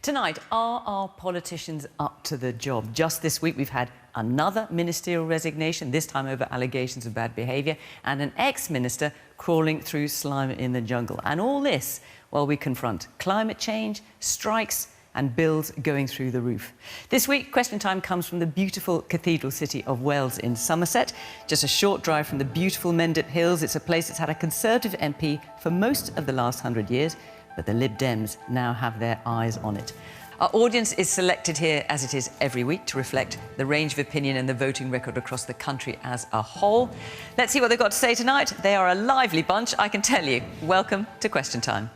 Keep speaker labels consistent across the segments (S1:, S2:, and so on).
S1: Tonight, are our politicians up to the job? Just this week, we've had another ministerial resignation, this time over allegations of bad behaviour, and an ex-minister crawling through slime in the jungle. And all this while we confront climate change, strikes, and bills going through the roof. This week, Question Time comes from the beautiful cathedral city of Wells in Somerset, just a short drive from the beautiful Mendip Hills. It's a place that's had a Conservative MP for most of the last 100 years, but the Lib Dems now have their eyes on it. Our audience is selected here, as it is every week, to reflect the range of opinion and the voting record across the country as a whole. Let's see what they've got to say tonight. They are a lively bunch, I can tell you. Welcome to Question Time.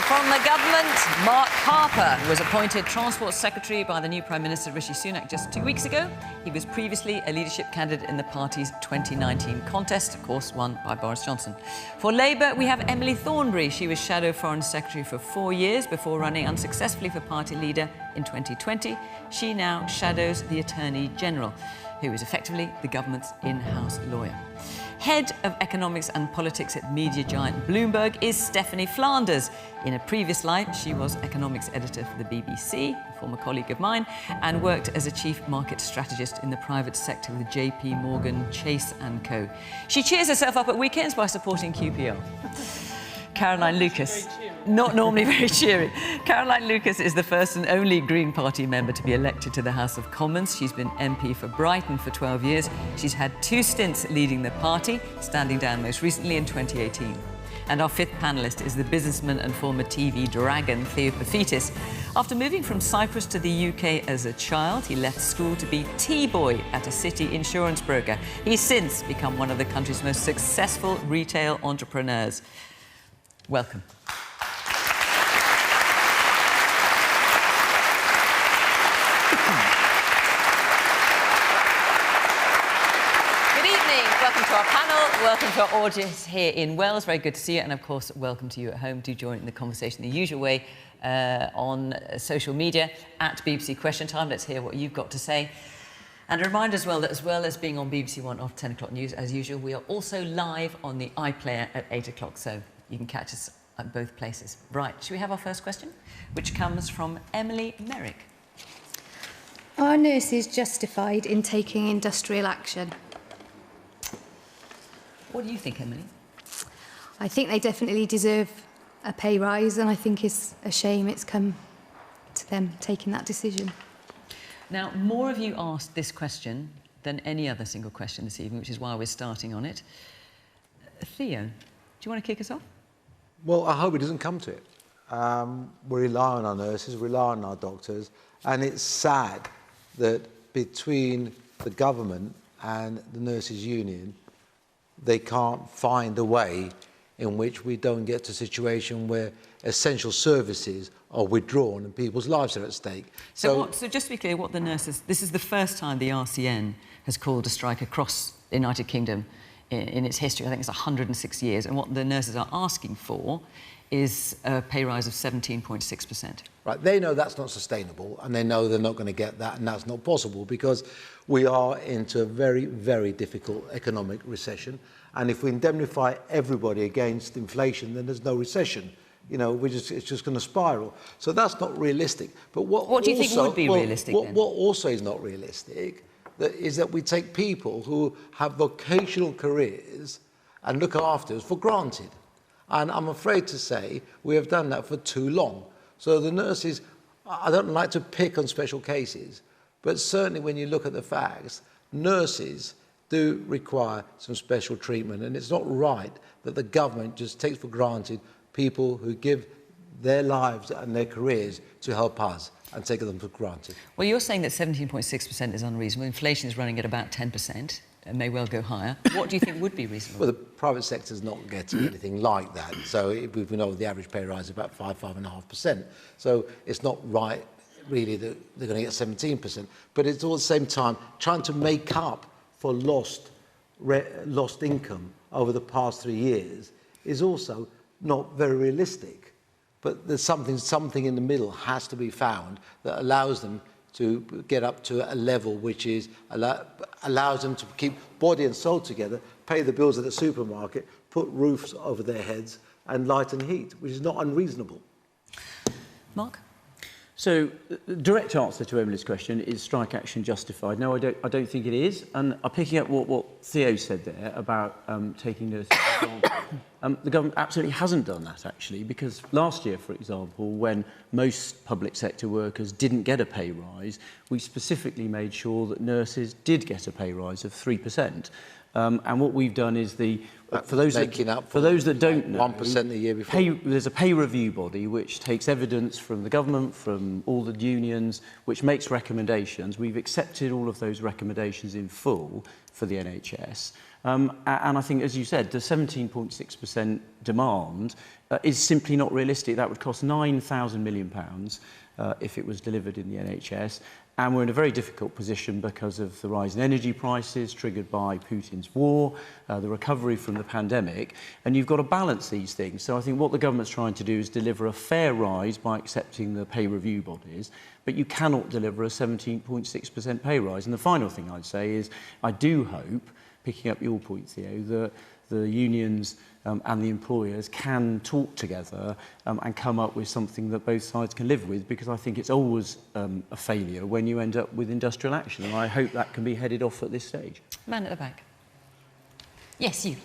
S1: From the government, Mark Harper was appointed Transport Secretary by the new Prime Minister Rishi Sunak just 2 weeks ago. He was previously a leadership candidate in the party's 2019 contest, of course, won by Boris Johnson. For Labour, we have Emily Thornberry. She was Shadow Foreign Secretary for 4 years before running unsuccessfully for party leader in 2020. She now shadows the Attorney General, who is effectively the government's in-house lawyer. Head of Economics and Politics at media giant Bloomberg is Stephanie Flanders. In a previous life, she was economics editor for the BBC, a former colleague of mine, and worked as a chief market strategist in the private sector with JP Morgan, Chase & Co. She cheers herself up at weekends by supporting QPR. Caroline Lucas. Not normally very cheery. Caroline Lucas is the first and only Green Party member to be elected to the House of Commons. She's been MP for Brighton for 12 years. She's had 2 stints leading the party, standing down most recently in 2018. And our 5th panellist is the businessman and former TV dragon, Theo Paphitis. After moving from Cyprus to the UK as a child, he left school to be tea-boy at a city insurance broker. He's since become one of the country's most successful retail entrepreneurs. Welcome. Welcome to our panel, welcome to our audience here in Wells, very good to see you, and of course welcome to you at home. Do join in the conversation the usual way on social media at BBC Question Time. Let's hear what you've got to say. And a reminder as well that as well as being on BBC One after 10 o'clock news, as usual, we are also live on the iPlayer at 8 o'clock, so you can catch us at both places. Right, should we have our first question, which comes from Emily Merrick.
S2: Are nurses justified in taking industrial action?
S1: What do you think, Emily?
S2: I think they definitely deserve a pay rise, and I think it's a shame it's come to them taking that decision.
S1: Now, more of you asked this question than any other single question this evening, which is why we're starting on it. Theo, do you want to kick us off?
S3: Well, I hope it doesn't come to it. We rely on our nurses, we rely on our doctors, and it's sad that between the government and the nurses' union, they can't find a way in which we don't get to a situation where essential services are withdrawn and people's lives are at stake.
S1: So just to be clear, what the nurses... This is the first time the RCN has called a strike across the United Kingdom in its history. I think it's 106 years. And what the nurses are asking for is a pay rise of 17.6%.
S3: Right, they know that's not sustainable, and they know they're not going to get that, and that's not possible because we are into a very, very difficult economic recession. And if we indemnify everybody against inflation, then there's no recession. You know, it's just going to spiral. So that's not realistic. But what
S1: do you think would be realistic then?
S3: What also is not realistic is that we take people who have vocational careers and look after us for granted. And I'm afraid to say we have done that for too long. So the nurses, I don't like to pick on special cases, but certainly when you look at the facts, nurses do require some special treatment. And it's not right that the government just takes for granted people who give their lives and their careers to help us and take them for granted.
S1: Well, you're saying that 17.6% is unreasonable. Inflation is running at about 10%. It may well go higher. What do you think would be reasonable?
S3: Well, the private sector's not getting anything like that. So we know the average pay rise is about 5.5%. So it's not right, really, that they're going to get 17%. But it's all at the same time trying to make up for lost income over the past 3 years is also not very realistic. but there's something in the middle has to be found that allows them to get up to a level which is allows them to keep body and soul together, pay the bills at the supermarket, put roofs over their heads and light and heat, which is not unreasonable.
S1: Mark?
S4: So, the direct answer to Emily's question is strike action justified? No, I don't think it is. And picking up what Theo said there about taking notice of example, the government absolutely hasn't done that, actually, because last year, for example, when most public sector workers didn't get a pay rise, we specifically made sure that nurses did get a pay rise of 3%. And what we've done is for those that don't know,
S3: 1% the year before.
S4: There's a pay review body which takes evidence from the government, from all the unions, which makes recommendations. We've accepted all of those recommendations in full for the NHS. And I think, as you said, the 17.6% demand is simply not realistic. That would cost £9,000 million if it was delivered in the NHS. And we're in a very difficult position because of the rise in energy prices triggered by Putin's war, the recovery from the pandemic, and you've got to balance these things. So I think what the government's trying to do is deliver a fair rise by accepting the pay review bodies, but you cannot deliver a 17.6% pay rise. And the final thing I'd say is I do hope, picking up your point, Theo, that the unions and the employers can talk together and come up with something that both sides can live with, because I think it's always a failure when you end up with industrial action, and I hope that can be headed off at this stage.
S1: Man at the back. Yes, you.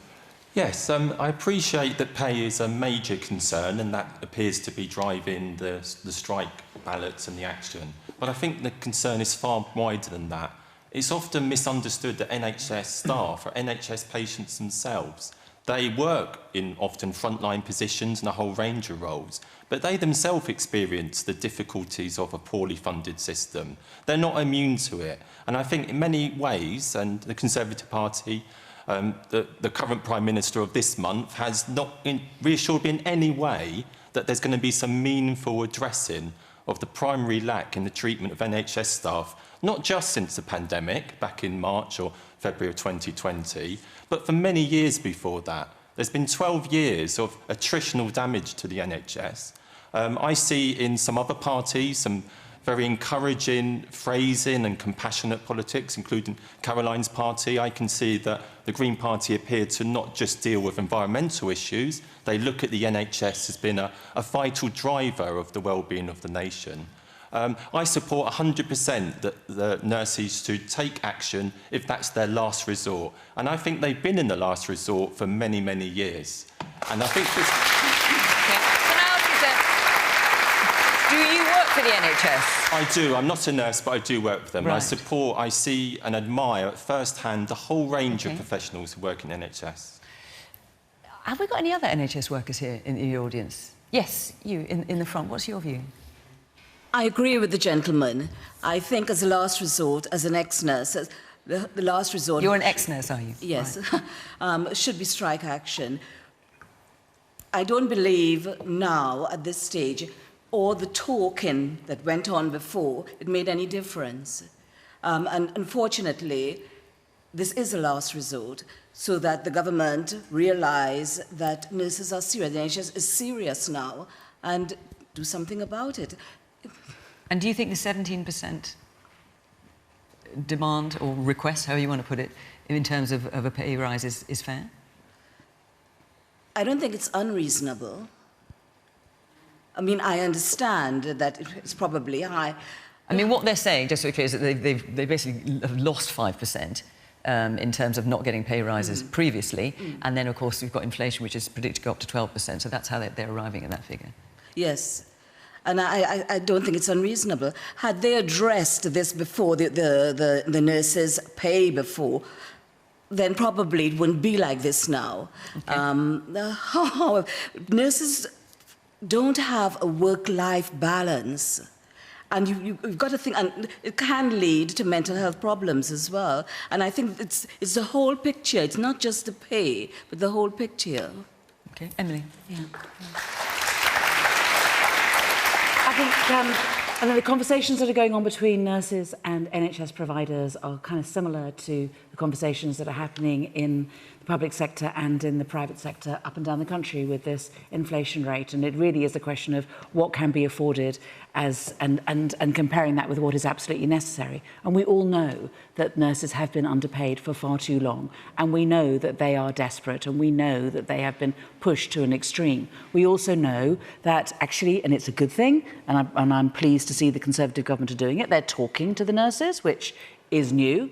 S5: Yes, I appreciate that pay is a major concern, and that appears to be driving the strike ballots and the action. But I think the concern is far wider than that. It's often misunderstood that NHS staff or NHS patients themselves, they work in often frontline positions and a whole range of roles, but they themselves experience the difficulties of a poorly funded system. They're not immune to it. And I think in many ways, and the Conservative Party, the current Prime Minister of this month has not reassured me in any way that there's going to be some meaningful addressing of the primary lack in the treatment of NHS staff, not just since the pandemic back in March or February of 2020, but for many years before that. There's been 12 years of attritional damage to the NHS. I see in some other parties some very encouraging phrasing and compassionate politics, including Caroline's party. I can see that the Green Party appear to not just deal with environmental issues, they look at the NHS as being a vital driver of the well-being of the nation. I support 100% that the nurses should take action if that's their last resort. And I think they've been in the last resort for many, many years. And I think this...
S1: Do you work for the NHS?
S5: I do. I'm not a nurse, but I do work for them.
S1: Right.
S5: I see and admire firsthand the whole range of professionals who work in NHS.
S1: Have we got any other NHS workers here in the audience? Yes, you, in the front. What's your view?
S6: I agree with the gentleman. I think as a last resort, as an ex-nurse, the last resort...
S1: You're an ex-nurse, are you?
S6: Yes.
S1: Right.
S6: Should be strike action. I don't believe now, at this stage, or the talking that went on before, it made any difference. And unfortunately, this is a last resort, so that the government realise that nurses are serious. The NHS is serious now, and do something about it.
S1: And do you think the 17% demand or request, however you want to put it, in terms of a pay rise is fair?
S6: I don't think it's unreasonable. I mean, I understand that it's probably high.
S1: I mean, what they're saying, just so clear, is that they basically have lost 5% in terms of not getting pay rises previously. And then, of course, we've got inflation, which is predicted to go up to 12%. So that's how they're arriving at that figure.
S6: Yes. And I don't think it's unreasonable. Had they addressed this before, the nurses' pay before, then probably it wouldn't be like this now. Okay. Nurses don't have a work-life balance. And you've got to think, and it can lead to mental health problems as well. And I think it's the whole picture. It's not just the pay, but the whole picture.
S1: Okay, Emily.
S6: Yeah.
S7: I think the conversations that are going on between nurses and NHS providers are kind of similar to the conversations that are happening in the public sector and in the private sector up and down the country with this inflation rate. And it really is a question of what can be afforded and comparing that with what is absolutely necessary. And we all know that nurses have been underpaid for far too long. And we know that they are desperate, and we know that they have been pushed to an extreme. We also know that actually, and it's a good thing, and I'm pleased to see the Conservative government are doing it, they're talking to the nurses, which is new.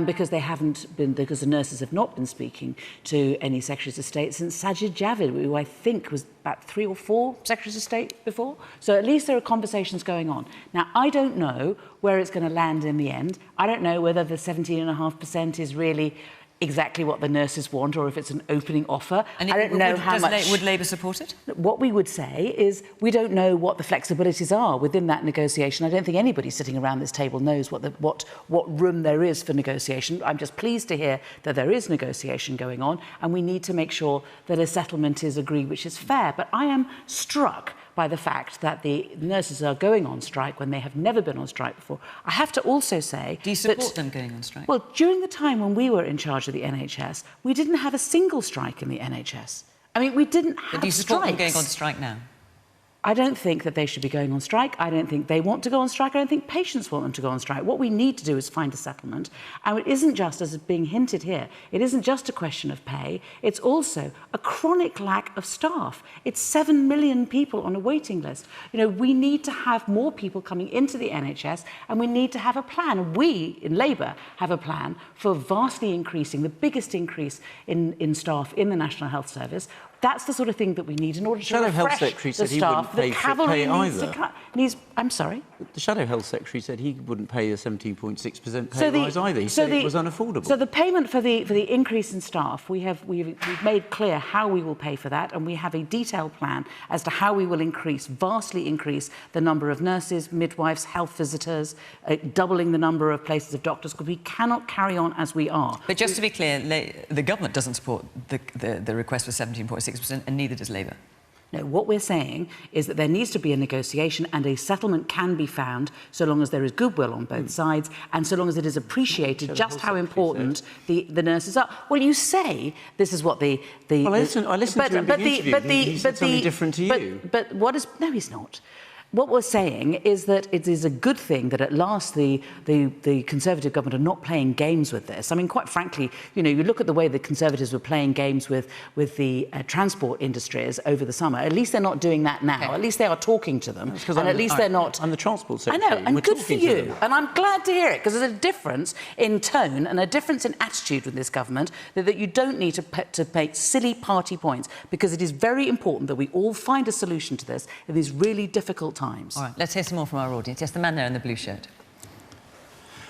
S7: Because because the nurses have not been speaking to any Secretaries of State since Sajid Javid, who I think was about 3 or 4 Secretaries of State before. So at least there are conversations going on. Now, I don't know where it's going to land in the end. I don't know whether the 17.5% is really exactly what the nurses want, or if it's an opening offer.
S1: And
S7: I don't know how much.
S1: Would Labour support it?
S7: What we would say is we don't know what the flexibilities are within that negotiation. I don't think anybody sitting around this table knows what room there is for negotiation. I'm just pleased to hear that there is negotiation going on, and we need to make sure that a settlement is agreed which is fair. But I am struck by the fact that the nurses are going on strike when they have never been on strike before. I have to also say...
S1: Do you support them going on strike?
S7: Well, during the time when we were in charge of the NHS, we didn't have a single strike in the NHS. I mean, we didn't have strikes.
S1: But do you support them going on strike now?
S7: I don't think that they should be going on strike. I don't think they want to go on strike. I don't think patients want them to go on strike. What we need to do is find a settlement. And it isn't just, as is being hinted here, it isn't just a question of pay. It's also a chronic lack of staff. It's 7 million people on a waiting list. You know, we need to have more people coming into the NHS, and we need to have a plan. We, in Labour, have a plan for vastly increasing, the biggest increase in staff in the National Health Service. That's the sort of thing that we need in order to
S4: Shadow Health
S7: refresh
S4: Secretary
S7: the
S4: said he
S7: staff.
S4: wouldn't pay
S7: The
S4: for
S7: cavalry
S4: pay
S7: needs
S4: either.
S7: to cut. I'm sorry?
S4: The Shadow Health Secretary said he wouldn't pay the 17.6% pay rise either. He said it was unaffordable.
S7: So the payment for the increase in staff, we've made clear how we will pay for that, and we have a detailed plan as to how we will vastly increase the number of nurses, midwives, health visitors, doubling the number of places of doctors, because we cannot carry on as we are.
S1: But just to be clear, the government doesn't support the request for 17.6%, and neither does Labour.
S7: No, what we're saying is that there needs to be a negotiation, and a settlement can be found so long as there is goodwill on both sides, and so long as it is appreciated just how important the nurses are. Well, you say this is what the
S4: Well, I listened to him being interviewed. He said something different to you.
S7: But what is... No, he's not. What we're saying is that it is a good thing that at last the Conservative government are not playing games with this. I mean, quite frankly, you know, you look at the way the Conservatives were playing games with the transport industries over the summer. At least they're not doing that now. Okay. At least they are talking to them. And at least they're not...
S4: I'm the Transport Secretary.
S7: I know, and good for you. And I'm glad to hear it, because there's a difference in tone and a difference in attitude with this government that you don't need to make silly party points, because it is very important that we all find a solution to this in these really difficult times.
S1: All right, let's hear some more from our audience. Yes, the man there in the blue shirt.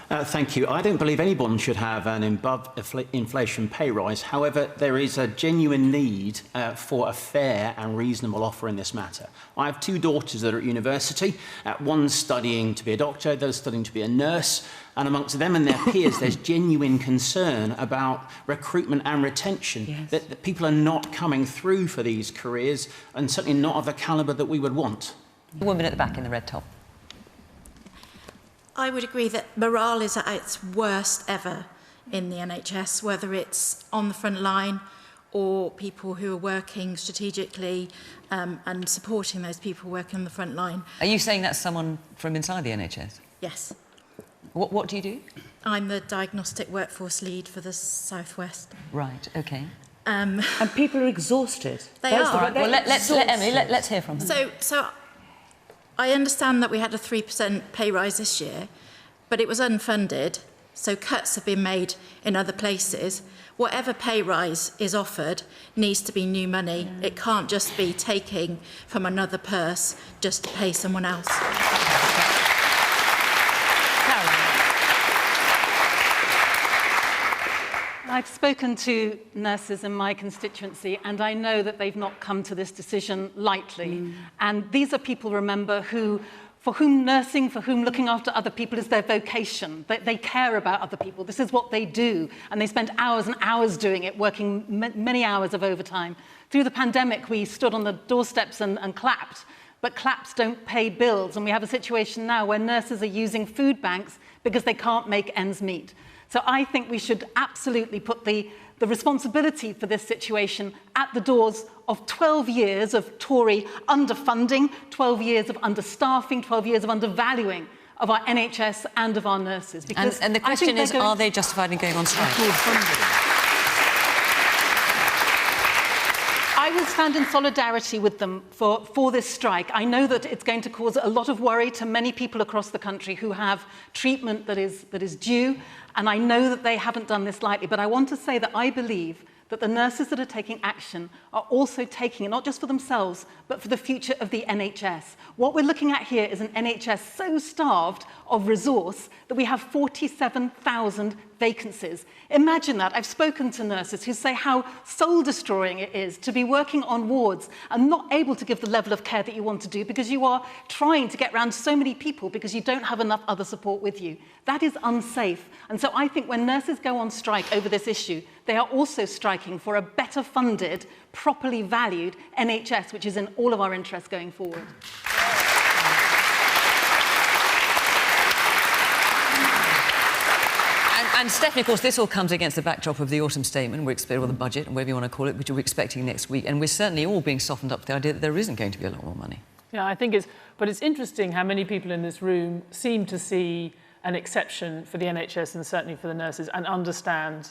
S8: Thank you. I don't believe anyone should have an above-inflation pay rise. However, there is a genuine need for a fair and reasonable offer in this matter. I have 2 daughters that are at university. One's studying to be a doctor, the other's studying to be a nurse. And amongst them and their peers, there's genuine concern about recruitment and retention, yes. that people are not coming through for these careers, and certainly not of the calibre that we would want.
S1: The woman at the back in the red top.
S9: I would agree that morale is at its worst ever in the NHS, whether it's on the front line or people who are working strategically and supporting those people working on the front line.
S1: Are you saying that's someone from inside the NHS?
S9: Yes.
S1: What do you do?
S9: I'm the diagnostic workforce lead for the South-West.
S1: Right, OK.
S7: And people are exhausted.
S9: They are.
S1: Right, well, let's let Emily, let's hear from her.
S9: So I understand that we had a 3% pay rise this year, but it was unfunded, so cuts have been made in other places. Whatever pay rise is offered needs to be new money. Yeah. It can't just be taking from another purse just to pay someone else.
S10: I've spoken to nurses in my constituency, and I know that they've not come to this decision lightly. And these are people, remember, for whom nursing, for whom looking after other people is their vocation. They care about other people. This is what they do. And they spend hours and hours doing it, working many hours of overtime. Through the pandemic, we stood on the doorsteps and clapped. But claps don't pay bills. And we have a situation now where nurses are using food banks because they can't make ends meet. So I think we should absolutely put the responsibility for this situation at the doors of 12 years of Tory underfunding, 12 years of understaffing, 12 years of undervaluing of our NHS and of our nurses. Because
S1: and the question is, are they justified in going on strike?
S10: I will stand in solidarity with them for this strike. I know that it's going to cause a lot of worry to many people across the country who have treatment that is due, and I know that they haven't done this lightly, but I want to say that I believe that the nurses that are taking action are also taking it, not just for themselves, but for the future of the NHS. What we're looking at here is an NHS so starved of resource that we have 47,000 vacancies. Imagine that. I've spoken to nurses who say how soul-destroying it is to be working on wards and not able to give the level of care that you want to do because you are trying to get around so many people because you don't have enough other support with you. That is unsafe. And so I think when nurses go on strike over this issue, they are also striking for a better funded, properly valued NHS, which is in all of our interests going forward.
S1: And Stephanie, of course, this all comes against the backdrop of the autumn statement, or the budget, or whatever you want to call it, which we're expecting next week. And we're certainly all being softened up to the idea that there isn't going to be a lot more money.
S11: Yeah, I think it's interesting how many people in this room seem to see an exception for the NHS and certainly for the nurses and understand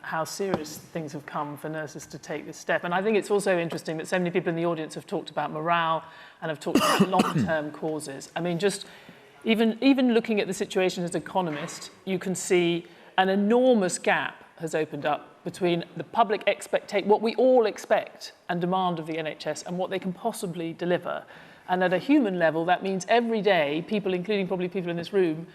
S11: how serious things have come for nurses to take this step. And I think it's also interesting that so many people in the audience have talked about morale and have talked about long-term causes. I mean, just even looking at the situation as an economist, you can see an enormous gap has opened up between the public expectation, what we all expect and demand of the NHS, and what they can possibly deliver. And at a human level, that means every day, people, including probably people in this room,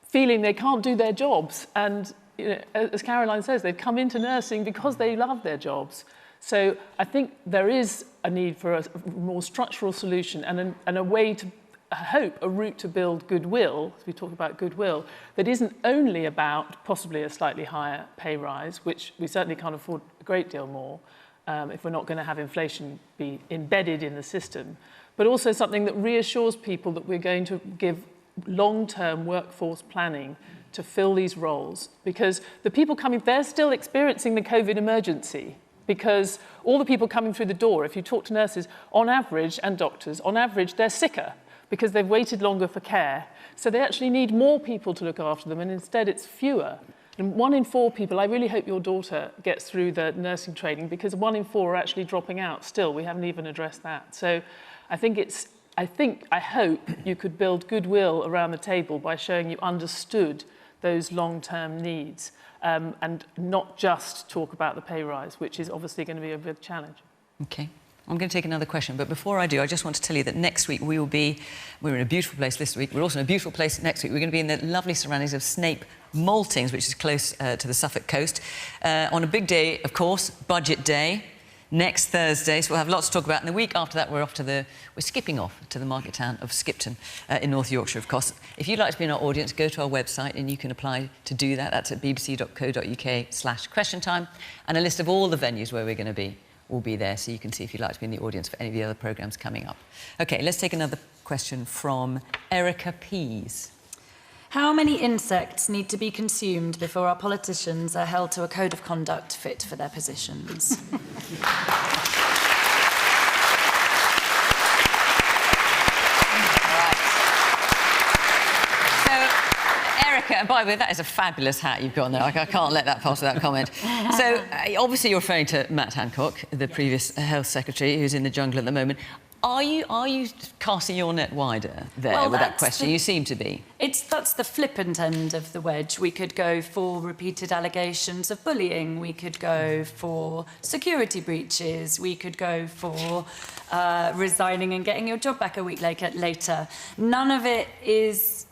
S11: feeling they can't do their jobs. And you know, as Caroline says, they've come into nursing because they love their jobs. So I think there is a need for a more structural solution and a way to, I hope, a route to build goodwill, as we talk about goodwill, that isn't only about possibly a slightly higher pay rise, which we certainly can't afford a great deal more if we're not going to have inflation be embedded in the system, but also something that reassures people that we're going to give long-term workforce planning to fill these roles, because the people coming, they're still experiencing the COVID emergency, because all the people coming through the door, if you talk to nurses, on average, and doctors, on average, they're sicker because they've waited longer for care. So they actually need more people to look after them, and instead it's fewer. And 1 in 4 people, I really hope your daughter gets through the nursing training, because 1 in 4 are actually dropping out still. We haven't even addressed that. So I hope you could build goodwill around the table by showing you understood those long-term needs and not just talk about the pay rise, which is obviously going to be a big challenge.
S1: OK. I'm going to take another question, but before I do, I just want to tell you that next week we're in a beautiful place this week. We're also in a beautiful place next week. We're going to be in the lovely surroundings of Snape Maltings, which is close to the Suffolk coast, on a big day, of course, Budget Day. Next Thursday, so we'll have lots to talk about. And the week after that, we're skipping off to the market town of Skipton in North Yorkshire, of course. If you'd like to be in our audience, go to our website and you can apply to do that. That's at bbc.co.uk/question time. And a list of all the venues where we're going to be will be there, so you can see if you'd like to be in the audience for any of the other programmes coming up. OK, let's take another question from Erica Pease.
S12: How many insects need to be consumed before our politicians are held to a code of conduct fit for their positions?
S1: Erica, and by the way, that is a fabulous hat you've got on there. I can't let that pass without comment. So, obviously you're referring to Matt Hancock, the previous Health Secretary, who's in the jungle at the moment. Are you casting your net wider there with that question? You seem to be.
S12: That's the flippant end of the wedge. We could go for repeated allegations of bullying. We could go for security breaches. We could go for resigning and getting your job back a week later. None of it is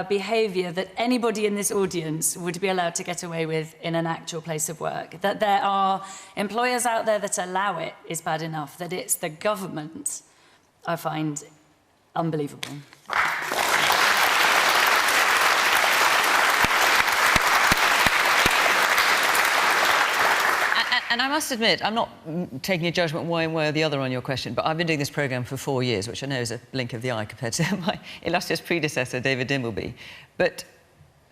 S12: behaviour that anybody in this audience would be allowed to get away with in an actual place of work. That there are employers out there that allow it is bad enough. That it's the government, I find unbelievable.
S1: And I must admit, I'm not taking a judgment one way or the other on your question, but I've been doing this programme for 4 years, which I know is a blink of the eye compared to my illustrious predecessor, David Dimbleby. But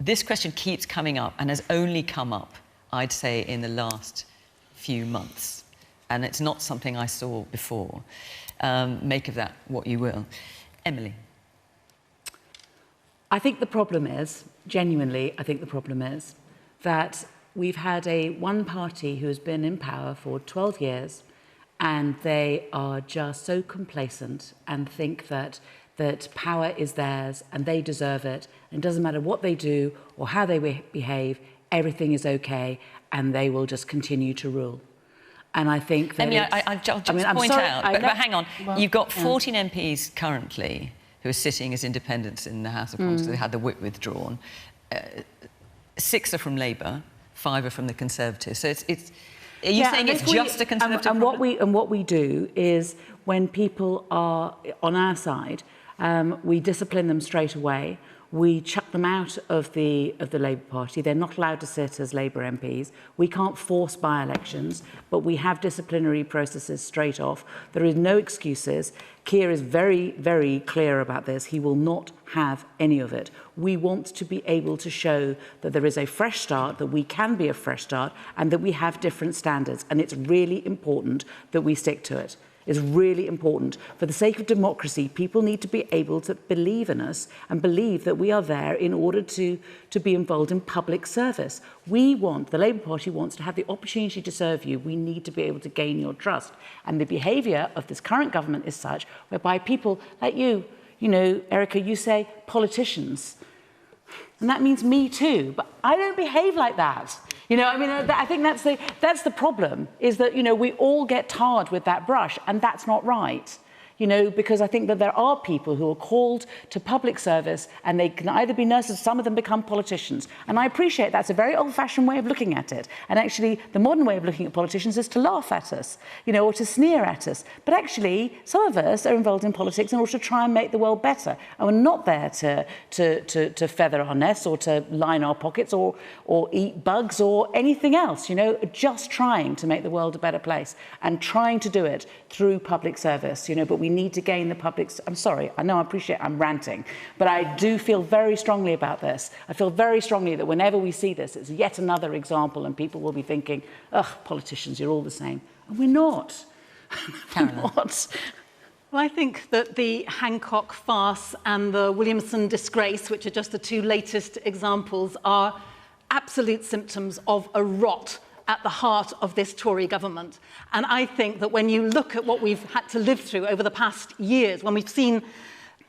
S1: this question keeps coming up and has only come up, I'd say, in the last few months. And it's not something I saw before. Make of that what you will. Emily.
S7: I think the problem is, genuinely, I think the problem is that we've had one party who has been in power for 12 years and they are just so complacent and think that power is theirs and they deserve it. And it doesn't matter what they do or how they behave, everything is okay and they will just continue to rule. And I think that
S1: I'll just point out, but hang on, you've got 14 MPs currently who are sitting as independents in the House of Commons, so they had the whip withdrawn. 6 are from Labour, 5 are from the Conservatives. So are you saying it's just a Conservative problem?
S7: And what we do is, when people are on our side, we discipline them straight away. We chuck them out of the Labour Party. They're not allowed to sit as Labour MPs. We can't force by-elections, but we have disciplinary processes straight off. There is no excuses. Keir is very, very clear about this. He will not have any of it. We want to be able to show that there is a fresh start, that we can be a fresh start, and that we have different standards. And it's really important that we stick to it. Is really important. For the sake of democracy, people need to be able to believe in us and believe that we are there in order to be involved in public service. The Labour Party wants to have the opportunity to serve you. We need to be able to gain your trust. And the behaviour of this current government is such whereby people like you know, Erica, you say politicians. And that means me too, but I don't behave like that. You know, I mean, I think that's the problem, is that, you know, we all get tarred with that brush, and that's not right. You know, because I think that there are people who are called to public service and they can either be nurses, some of them become politicians. And I appreciate that's a very old-fashioned way of looking at it. And actually, the modern way of looking at politicians is to laugh at us, you know, or to sneer at us. But actually, some of us are involved in politics in order to try and make the world better. And we're not there to feather our nests or to line our pockets or eat bugs or anything else, you know, just trying to make the world a better place and trying to do it through public service, you know, but we need to gain the public's... I'm sorry, I know, I appreciate I'm ranting, but I do feel very strongly about this. I feel very strongly that whenever we see this, it's yet another example and people will be thinking, ugh, politicians, you're all the same. And we're not. We're not.
S10: Well, I think that the Hancock farce and the Williamson disgrace, which are just the 2 latest examples, are absolute symptoms of a rot at the heart of this Tory government. And I think that when you look at what we've had to live through over the past years, when we've seen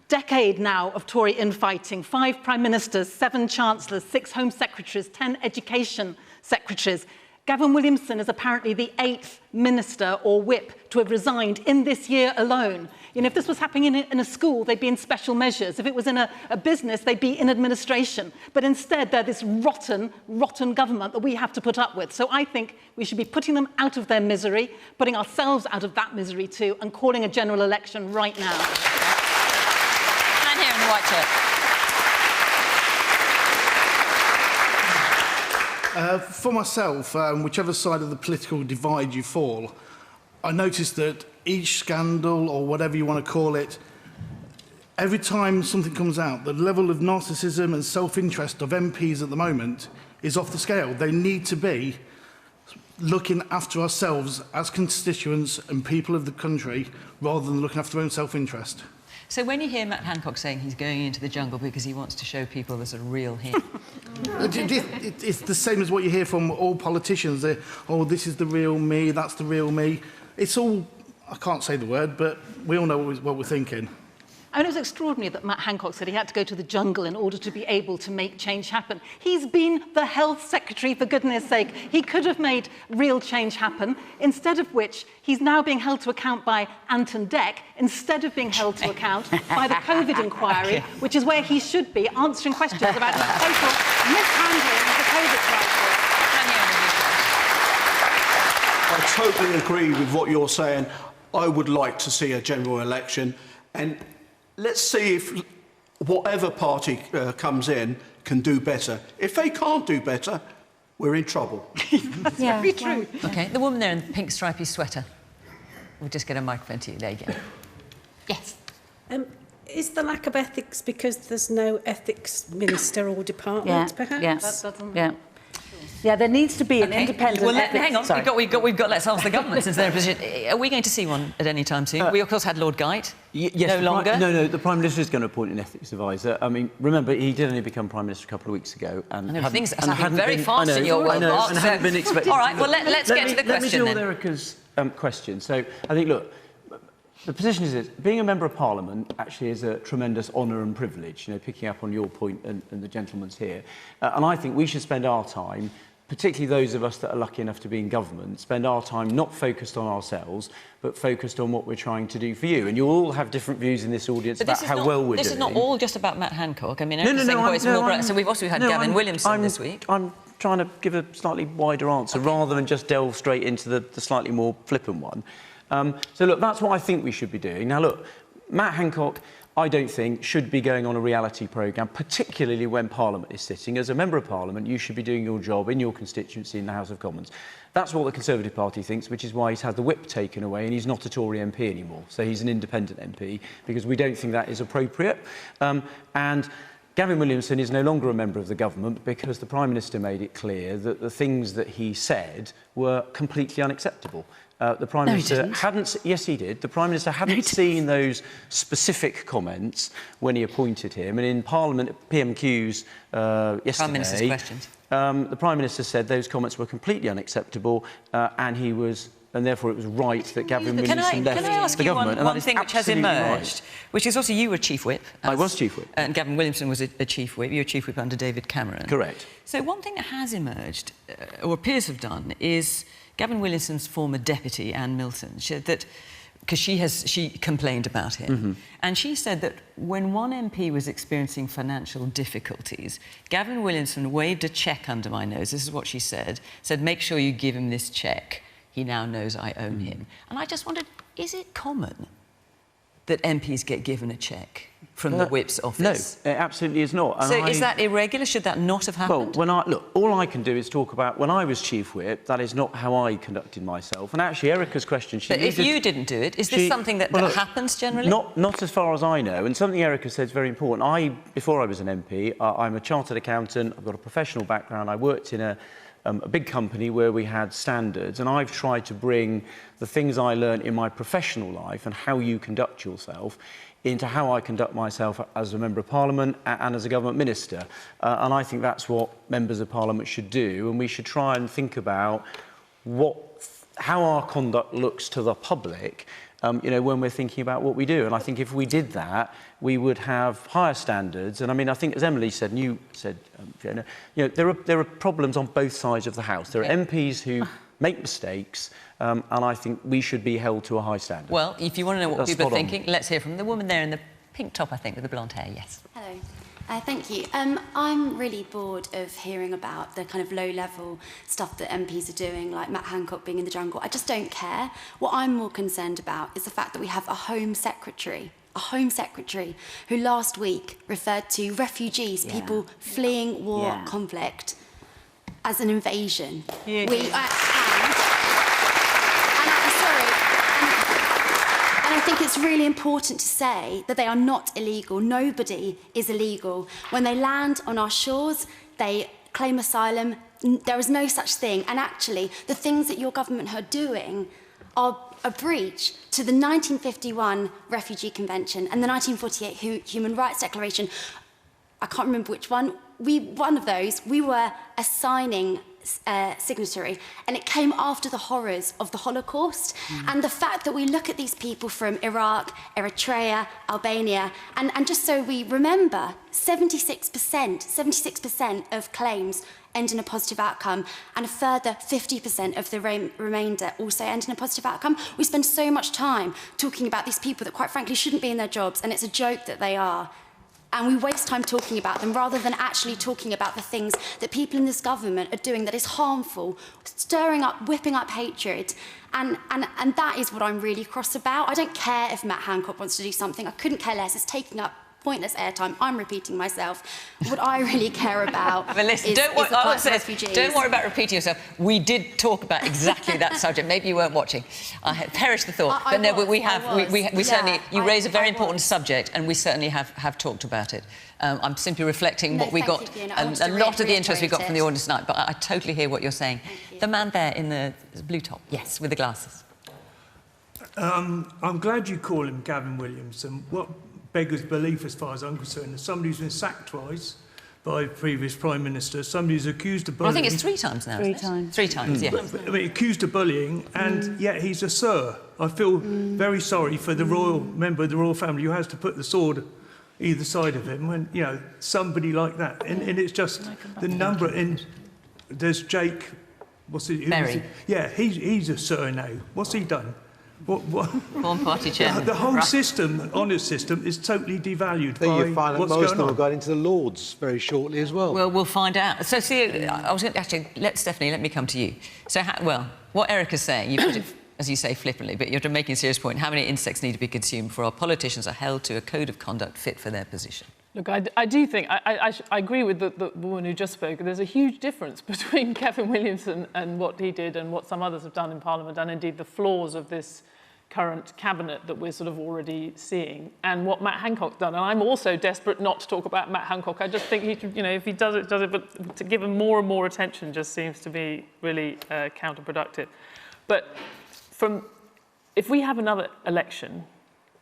S10: decade now of Tory infighting, 5 prime ministers, 7 chancellors, 6 home secretaries, 10 education secretaries, Gavin Williamson is apparently the 8th minister or whip to have resigned in this year alone. You know, if this was happening in a school, they'd be in special measures. If it was in a business, they'd be in administration. But instead, they're this rotten, rotten government that we have to put up with. So I think we should be putting them out of their misery, putting ourselves out of that misery too, and calling a general election right now.
S1: And here in the white shirt.
S13: For myself, whichever side of the political divide you fall, I noticed that each scandal, or whatever you want to call it, every time something comes out, the level of narcissism and self-interest of MPs at the moment is off the scale. They need to be looking after ourselves as constituents and people of the country, rather than looking after their own self-interest.
S1: So when you hear Matt Hancock saying he's going into the jungle because he wants to show people there's a real him...
S13: It's the same as what you hear from all politicians. Oh, this is the real me, that's the real me. It's all, I can't say the word, but we all know what we're thinking.
S10: I mean, it was extraordinary that Matt Hancock said he had to go to the jungle in order to be able to make change happen. He's been the health secretary, for goodness sake. He could have made real change happen, instead of which he's now being held to account by Anton Deck, instead of being held to account by the COVID inquiry, which is where he should be, answering questions about total mishandling of the COVID crisis.
S14: I totally agree with what you're saying. I would like to see a general election, and let's see if whatever party comes in can do better. If they can't do better, we're in trouble.
S10: That's very true.
S1: OK, the woman there in the pink stripy sweater. We'll just get a microphone to you. There you go. Yes.
S15: is the lack of ethics because there's no ethics minister or department, perhaps?
S7: Yeah, there needs to be an independent...
S1: Well, hang on. We've got. Let's ask the government, since they're in a position. Are we going to see one at any time soon? We, of course, had Lord Geit.
S4: Yes,
S1: no longer?
S4: No, the Prime Minister is going to appoint an ethics advisor. I mean, remember, he did only become Prime Minister a couple of weeks ago. And
S1: things are happening very fast in your world, Mark.
S4: And hadn't been expected.
S1: All right, well, let's get to the question,
S4: Let me deal with Erica's question. So, I think, look, the position is this. Being a Member of Parliament actually is a tremendous honour and privilege, you know, picking up on your point and the gentleman's here. And I think we should spend our time, particularly those of us that are lucky enough to be in government, spend our time not focused on ourselves, but focused on what we're trying to do for you. And you all have different views in this audience about how well we're doing.
S1: This is not all just about Matt Hancock. I mean,
S4: no,
S1: so we've also had Gavin Williamson this week.
S4: I'm trying to give a slightly wider answer rather than just delve straight into the slightly more flippant one. So, look, that's what I think we should be doing. Now, look, Matt Hancock, I don't think, should be going on a reality programme, particularly when Parliament is sitting. As a Member of Parliament, you should be doing your job in your constituency in the House of Commons. That's what the Conservative Party thinks, which is why he's had the whip taken away and he's not a Tory MP anymore. So he's an independent MP, because we don't think that is appropriate. And Gavin Williamson is no longer a member of the government because the Prime Minister made it clear that the things that he said were completely unacceptable. The Prime Minister hadn't... Yes, he did. The Prime Minister hadn't seen those specific comments when he appointed him. And in Parliament, PMQs yesterday... Prime Minister's questions. The Prime Minister said those comments were completely unacceptable and he was... And therefore, it was right that Gavin Williamson left the government.
S1: Can I ask you one thing which has emerged, which is also you were Chief Whip.
S4: I was Chief Whip.
S1: And Gavin Williamson was a Chief Whip. You were Chief Whip under David Cameron.
S4: Correct.
S1: So one thing that has emerged, or appears to have done, is Gavin Williamson's former deputy, Anne Milton, said that, because she complained about him, and she said that when one MP was experiencing financial difficulties, Gavin Williamson waved a cheque under my nose. This is what she said, make sure you give him this cheque. He now knows I own him. And I just wondered, is it common that MPs get given a cheque from the Whip's office?
S4: No, it absolutely is not. And
S1: so is that irregular? Should that not have happened?
S4: Well, look, all I can do is talk about when I was Chief Whip. That is not how I conducted myself. And actually, Erica's question...
S1: But if you didn't do it, is this something that happens generally?
S4: Not as far as I know. And something Erica said is very important. Before I was an MP, I'm a chartered accountant. I've got a professional background. I worked in a big company where we had standards, and I've tried to bring the things I learned in my professional life and how you conduct yourself into how I conduct myself as a Member of Parliament and as a government minister. And I think that's what members of Parliament should do, and we should try and think about how our conduct looks to the public, when we're thinking about what we do. And I think if we did that, we would have higher standards. And I mean, I think, as Emily said, and you said, Fiona, there are problems on both sides of the House. There are MPs who make mistakes, and I think we should be held to a high standard.
S1: Well, if you want to know what people are thinking, let's hear from the woman there in the pink top, I think, with the blonde hair. Yes.
S16: Hello. Thank you. I'm really bored of hearing about the kind of low-level stuff that MPs are doing, like Matt Hancock being in the jungle. I just don't care. What I'm more concerned about is the fact that we have a Home Secretary who last week referred to refugees, people fleeing war, conflict, as an invasion. And I think it's really important to say that they are not illegal. Nobody is illegal. When they land on our shores, they claim asylum. There is no such thing. And actually, the things that your government are doing are a breach to the 1951 Refugee Convention and the 1948 Human Rights Declaration. I can't remember which one. One of those, we were a signing signatory, and it came after the horrors of the Holocaust. And the fact that we look at these people from Iraq, Eritrea, Albania, and just so we remember, 76% of claims end in a positive outcome, and a further 50% of the remainder also end in a positive outcome. We spend so much time talking about these people that quite frankly shouldn't be in their jobs, and it's a joke that they are. And we waste time talking about them rather than actually talking about the things that people in this government are doing that is harmful, whipping up hatred. And that is what I'm really cross about. I don't care if Matt Hancock wants to do something. I couldn't care less. It's taking up pointless airtime. I'm repeating myself. What I really care about
S1: But listen,
S16: is
S1: don't,
S16: the
S1: I
S16: plight
S1: would
S16: of
S1: say,
S16: refugees.
S1: don't worry about repeating yourself. We did talk about exactly that subject. Maybe you weren't watching. I had perished the thought.
S16: I
S1: but no,
S16: was,
S1: we have.
S16: I was.
S1: We certainly. You raise a very
S16: I
S1: important
S16: was.
S1: subject, and we certainly have talked about it. I'm simply reflecting
S16: No,
S1: what we
S16: thank
S1: got,
S16: you, Fiona. I wanted
S1: a
S16: to
S1: lot of the interest we got
S16: reiterate
S1: from the
S16: it.
S1: audience tonight. But I totally hear what you're saying. The man there in the blue top, yes, with the glasses.
S17: I'm glad you call him Gavin Williamson. What beggars belief, as far as I'm concerned, is somebody who's been sacked twice by previous Prime Minister, somebody who's accused of
S1: Well,
S17: bullying.
S1: I think it's 3 times now.
S7: Three
S1: isn't it?
S7: times.
S1: 3 times, yeah.
S17: I mean, accused of bullying, and yet he's a sir. I feel very sorry for the royal member of the royal family who has to put the sword either side of him when, you know, somebody like that. And it's just the number. And there's Jake, what's he?
S1: Berry.
S17: Yeah, he's a sir now. What's he done? What?
S1: Former party chairman.
S17: The whole
S1: Right.
S17: system, honours system, is totally devalued
S3: Then
S17: by
S3: you find that
S17: what's
S3: most of
S17: going
S3: them
S17: on.
S3: are going into the Lords very shortly as well.
S1: Well, we'll find out. So, see, I was going to actually Stephanie, let me come to you. So, what Eric is saying, you put it, as you say, flippantly, but you're making a serious point. How many insects need to be consumed before our politicians are held to a code of conduct fit for their position?
S11: Look, I do think, I agree with the woman who just spoke. There's a huge difference between Kevin Williamson and what he did and what some others have done in Parliament, and indeed the flaws of this current cabinet that we're sort of already seeing, and what Matt Hancock's done. And I'm also desperate not to talk about Matt Hancock. I just think he should, you know, if he does it, but to give him more and more attention just seems to be really counterproductive. But if we have another election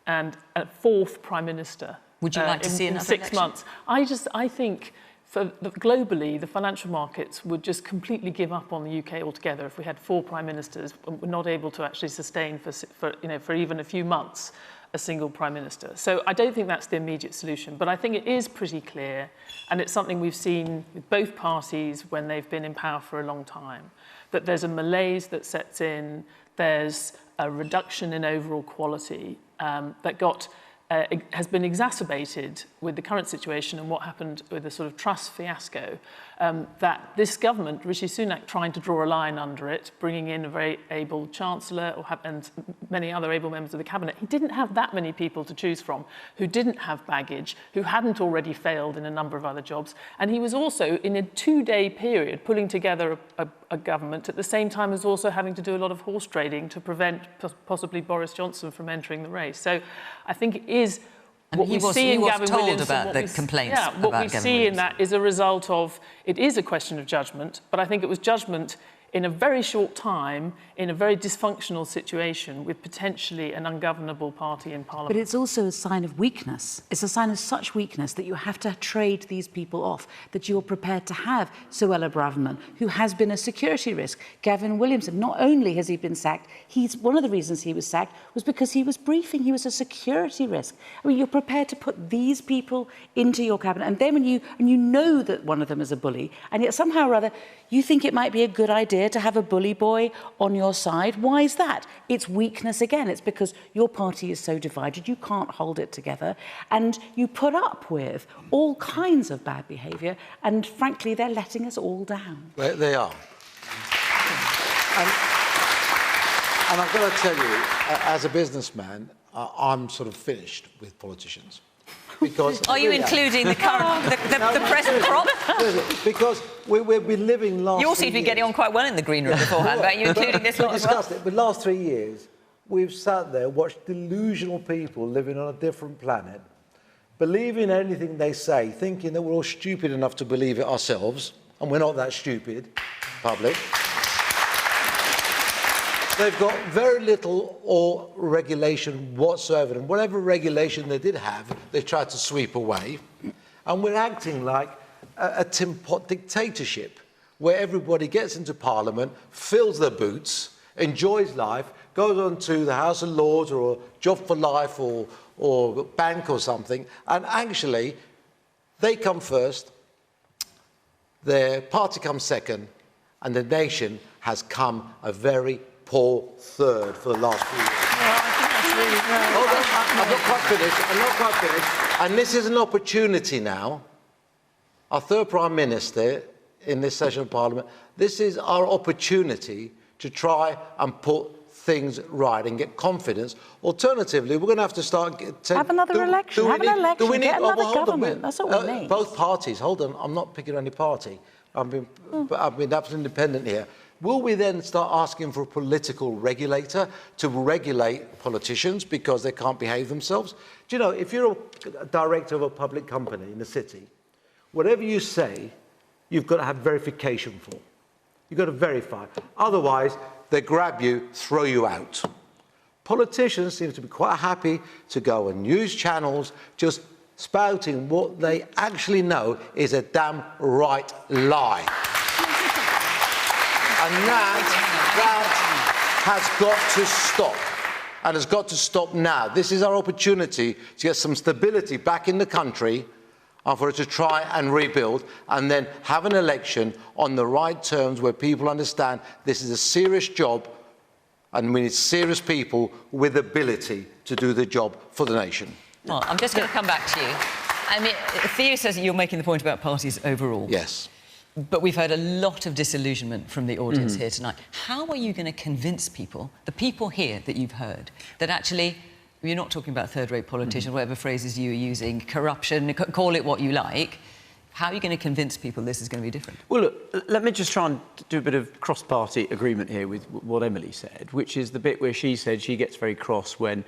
S11: and a 4th Prime Minister,
S1: would you like to see
S11: in
S1: another
S11: 6
S1: election?
S11: months? I think globally, the financial markets would just completely give up on the UK altogether if we had 4 prime ministers and were not able to actually sustain for even a few months a single prime minister. So I don't think that's the immediate solution, but I think it is pretty clear, and it's something we've seen with both parties when they've been in power for a long time, that there's a malaise that sets in, there's a reduction in overall quality that has been exacerbated with the current situation and what happened with the sort of trust fiasco, that this government, Rishi Sunak, trying to draw a line under it, bringing in a very able Chancellor and many other able members of the Cabinet. He didn't have that many people to choose from who didn't have baggage, who hadn't already failed in a number of other jobs. And he was also, in a 2-day period, pulling together a government at the same time as also having to do a lot of horse trading to prevent possibly Boris Johnson from entering the race. So I think it is what we see in Gavin Williamson.
S1: About the complaints.
S11: Yeah, what we
S1: Gavin
S11: see in that is a result of, it is a question of judgment, but I think it was judgment in a very short time, in a very dysfunctional situation with potentially an ungovernable party in Parliament.
S7: But it's also a sign of weakness. It's a sign of such weakness that you have to trade these people off, that you're prepared to have Suella Braverman, who has been a security risk. Gavin Williamson, not only has he been sacked, one of the reasons he was sacked was because he was briefing. He was a security risk. I mean, you're prepared to put these people into your cabinet, and then when you know that one of them is a bully, and yet somehow or other you think it might be a good idea to have a bully boy on your side. Why is that? It's weakness again. It's because your party is so divided, you can't hold it together, and you put up with all kinds of bad behaviour, and frankly, they're letting us all down.
S3: They are. And I've got to tell you, as a businessman, I'm sort of finished with politicians. Because
S1: are you including the current, the present crop?
S3: Because we've been living last.
S1: You all seem to be getting on quite well in the green room beforehand, but are you including this lot as well?
S3: Discussed it. But last 3 years, we've sat there, watched delusional people living on a different planet, believing anything they say, thinking that we're all stupid enough to believe it ourselves, and we're not that stupid, public. They've got very little or regulation whatsoever, and whatever regulation they did have, they tried to sweep away. And we're acting like a tin pot dictatorship, where everybody gets into Parliament, fills their boots, enjoys life, goes on to the House of Lords or Job for Life or bank or something, and actually they come first, their party comes second, and the nation has come a very poor third for the last few years. I'm not quite finished. And this is an opportunity now. Our 3rd Prime Minister in this session of Parliament, this is our opportunity to try and put things right and get confidence. Alternatively, we're going to have to start...
S7: Have another election. Have an election. Get another government. That's all we need.
S3: Both parties. Hold on. I'm not picking any party. I've been absolutely independent here. Will we then start asking for a political regulator to regulate politicians because they can't behave themselves? Do you know, if you're a director of a public company in the city, whatever you say, you've got to have verification for. You've got to verify. Otherwise, they grab you, throw you out. Politicians seem to be quite happy to go on news channels just spouting what they actually know is a damn right lie. And that has got to stop. And has got to stop now. This is our opportunity to get some stability back in the country and for us to try and rebuild and then have an election on the right terms where people understand this is a serious job and we need serious people with ability to do the job for the nation.
S1: Well, I'm just going to come back to you. I mean, Theo says that you're making the point about parties overall.
S3: Yes.
S1: But we've heard a lot of disillusionment from the audience here tonight. How are you going to convince people, the people here that you've heard, that actually you're not talking about third-rate politicians, whatever phrases you are using, corruption, call it what you like. How are you going to convince people this is going to be different?
S4: Well, look, let me just try and do a bit of cross-party agreement here with what Emily said, which is the bit where she said she gets very cross when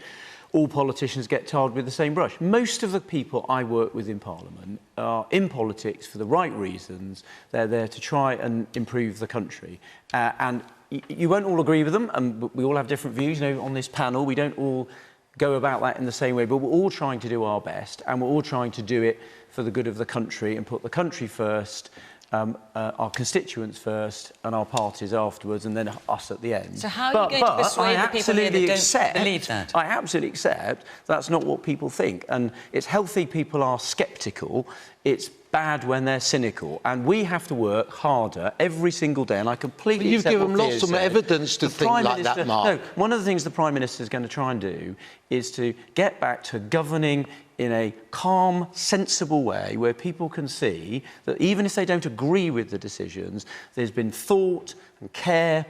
S4: all politicians get tarred with the same brush. Most of the people I work with in Parliament are in politics for the right reasons. They're there to try and improve the country. And you won't all agree with them, and we all have different views. You know, on this panel, we don't all go about that in the same way, but we're all trying to do our best, and we're all trying to do it for the good of the country and put the country first, our constituents first and our parties afterwards, and then us at the end.
S1: So how are you going to persuade the people here that don't believe that?
S4: I absolutely accept that's not what people think, and it's healthy people are sceptical. It's bad when they're cynical, and we have to work harder every single day, and I completely
S3: But you've
S4: accept
S3: given
S4: what
S3: lots
S4: Theo
S3: of
S4: said.
S3: evidence to think like that, Mark.
S4: No, one of the things the Prime Minister is going to try and do is to get back to governing in a calm, sensible way where people can see that even if they don't agree with the decisions, there's been thought and care,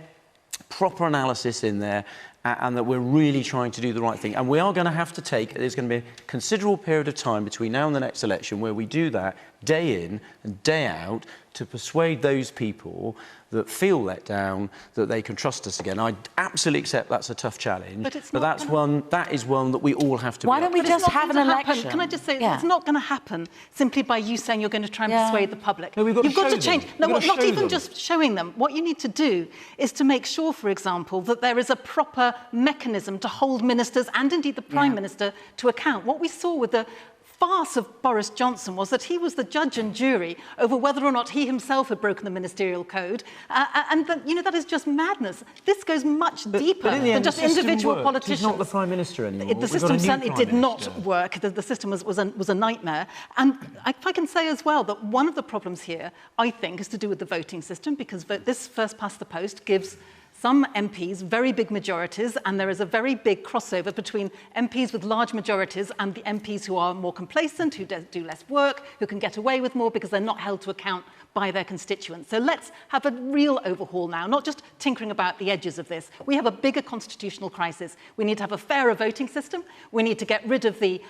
S4: proper analysis in there, and that we're really trying to do the right thing. And we are going to have to there's going to be a considerable period of time between now and the next election where we do that day in and day out to persuade those people that feel let down that they can trust us again. I absolutely accept that's a tough challenge, but that is one that we all have to
S7: Why don't we just have an election?
S10: Can I just say, it's not going to happen simply by you saying you're going to try and persuade the public.
S4: No,
S10: You've got to change. No, not even just showing them. What you need to do is to make sure, for example, that there is a proper mechanism to hold ministers and indeed the Prime Minister to account. What we saw with the farce of Boris Johnson was that he was the judge and jury over whether or not he himself had broken the ministerial code, and that is just madness. This goes much deeper than just individual politicians.
S4: He's not the Prime Minister anymore.
S10: The system certainly did not work. The system was a nightmare. And if I can say as well that one of the problems here, I think, is to do with the voting system, because this first past the post gives some MPs very big majorities, and there is a very big crossover between MPs with large majorities and the MPs who are more complacent, who do less work, who can get away with more because they're not held to account by their constituents. So let's have a real overhaul now, not just tinkering about the edges of this. We have a bigger constitutional crisis. We need to have a fairer voting system. We need to get rid of the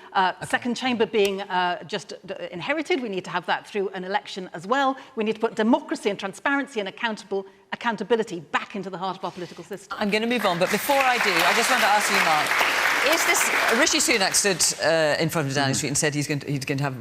S10: second chamber being just inherited. We need to have that through an election as well. We need to put democracy and transparency and accountability back into the heart of our political system.
S1: I'm going to move on, but before I do, I just want to ask you, Mark, is this... Rishi Sunak stood in front of Downing Street and said he's going to have...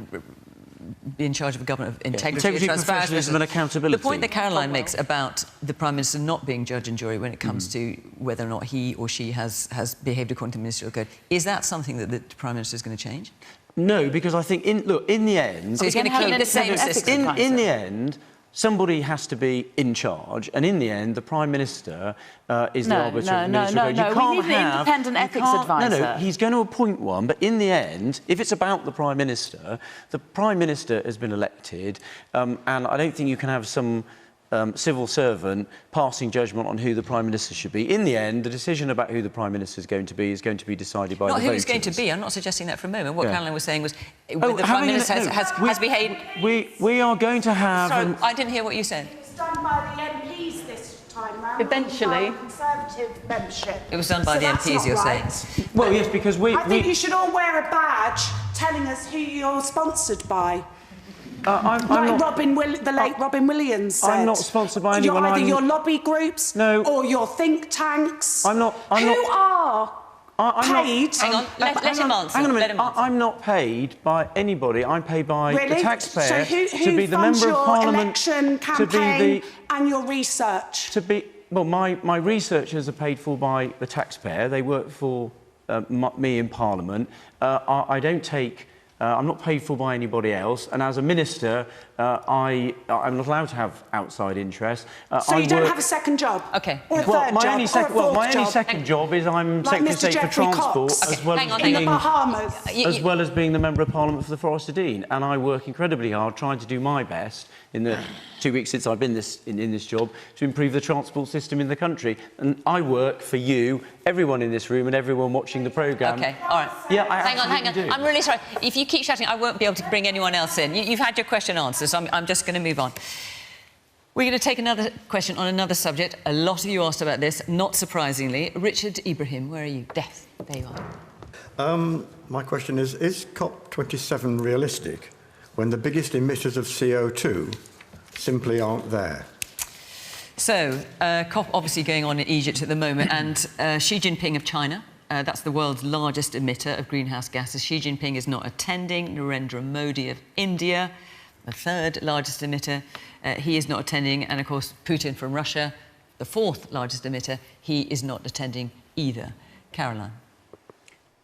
S1: be in charge of a government of integrity
S4: transparency and accountability.
S1: The point that Caroline makes about the Prime Minister not being judge and jury when it comes to whether or not he or she has behaved according to the ministerial code, is that something that the Prime Minister is going to change?
S4: No, because I think, in the end...
S1: So he's going to keep the same system?
S4: In the end, somebody has to be in charge, and in the end, the Prime Minister is the arbiter of the ministerial code.
S7: We need an independent ethics advisor.
S4: No, he's going to appoint one, but in the end, if it's about the Prime Minister has been elected, and I don't think you can have some civil servant passing judgment on who the Prime Minister should be. In the end, the decision about who the Prime Minister is going to be decided by the voters.
S1: Not who he's going to be. I'm not suggesting that for a moment. What Caroline was saying was the Prime Minister has behaved...
S4: We are going to have...
S1: Sorry, I didn't hear what you said.
S15: It's done by the MPs this time round.
S10: eventually...
S18: Conservative membership.
S1: It was done by the
S18: that's
S1: MPs,
S18: not
S1: you're
S18: right.
S1: saying?
S4: Well, yes, because
S18: I think you should all wear a badge telling us who you're sponsored by.
S4: I'm
S18: like
S4: not,
S18: the late Robin Williams said.
S4: I'm not sponsored by anyone.
S18: Either your lobby groups or your think tanks.
S4: I'm not.
S18: I'm paid.
S1: Hang on, let him answer.
S4: Hang on a minute. I'm not paid by anybody. I'm paid by the taxpayer
S18: who
S4: to be the
S18: funds
S4: member of
S18: your
S4: Parliament.
S18: election campaign and your research?
S4: Well, my researchers are paid for by the taxpayer. They work for me in Parliament. I don't take. I'm not paid for by anybody else, and as a minister, I'm not allowed to have outside interests.
S18: So you don't have a second job?
S1: Okay.
S18: Or a third job?
S4: My only second job is I'm
S18: like
S4: Secretary of
S18: Mr.
S4: State for
S18: Geoffrey
S4: Transport,
S18: Cox.
S4: as well as being the Member of Parliament for the Forest of Dean. And I work incredibly hard trying to do my best in the 2 weeks since I've been in this job to improve the transport system in the country. And I work for you, everyone in this room and everyone watching the programme.
S1: OK, all right.
S4: Yeah, I
S1: hang on.
S4: do.
S1: I'm really sorry. If you keep shouting, I won't be able to bring anyone else in. You've had your question answered, so I'm just going to move on. We're going to take another question on another subject. A lot of you asked about this, not surprisingly. Richard Ibrahim, where are you? There you are.
S19: My question is COP27 realistic when the biggest emitters of CO2 simply aren't there?
S1: So, COP obviously going on in Egypt at the moment, and Xi Jinping of China, that's the world's largest emitter of greenhouse gases. Xi Jinping is not attending. Narendra Modi of India, the third largest emitter, he is not attending. And, of course, Putin from Russia, the fourth largest emitter, he is not attending either. Caroline.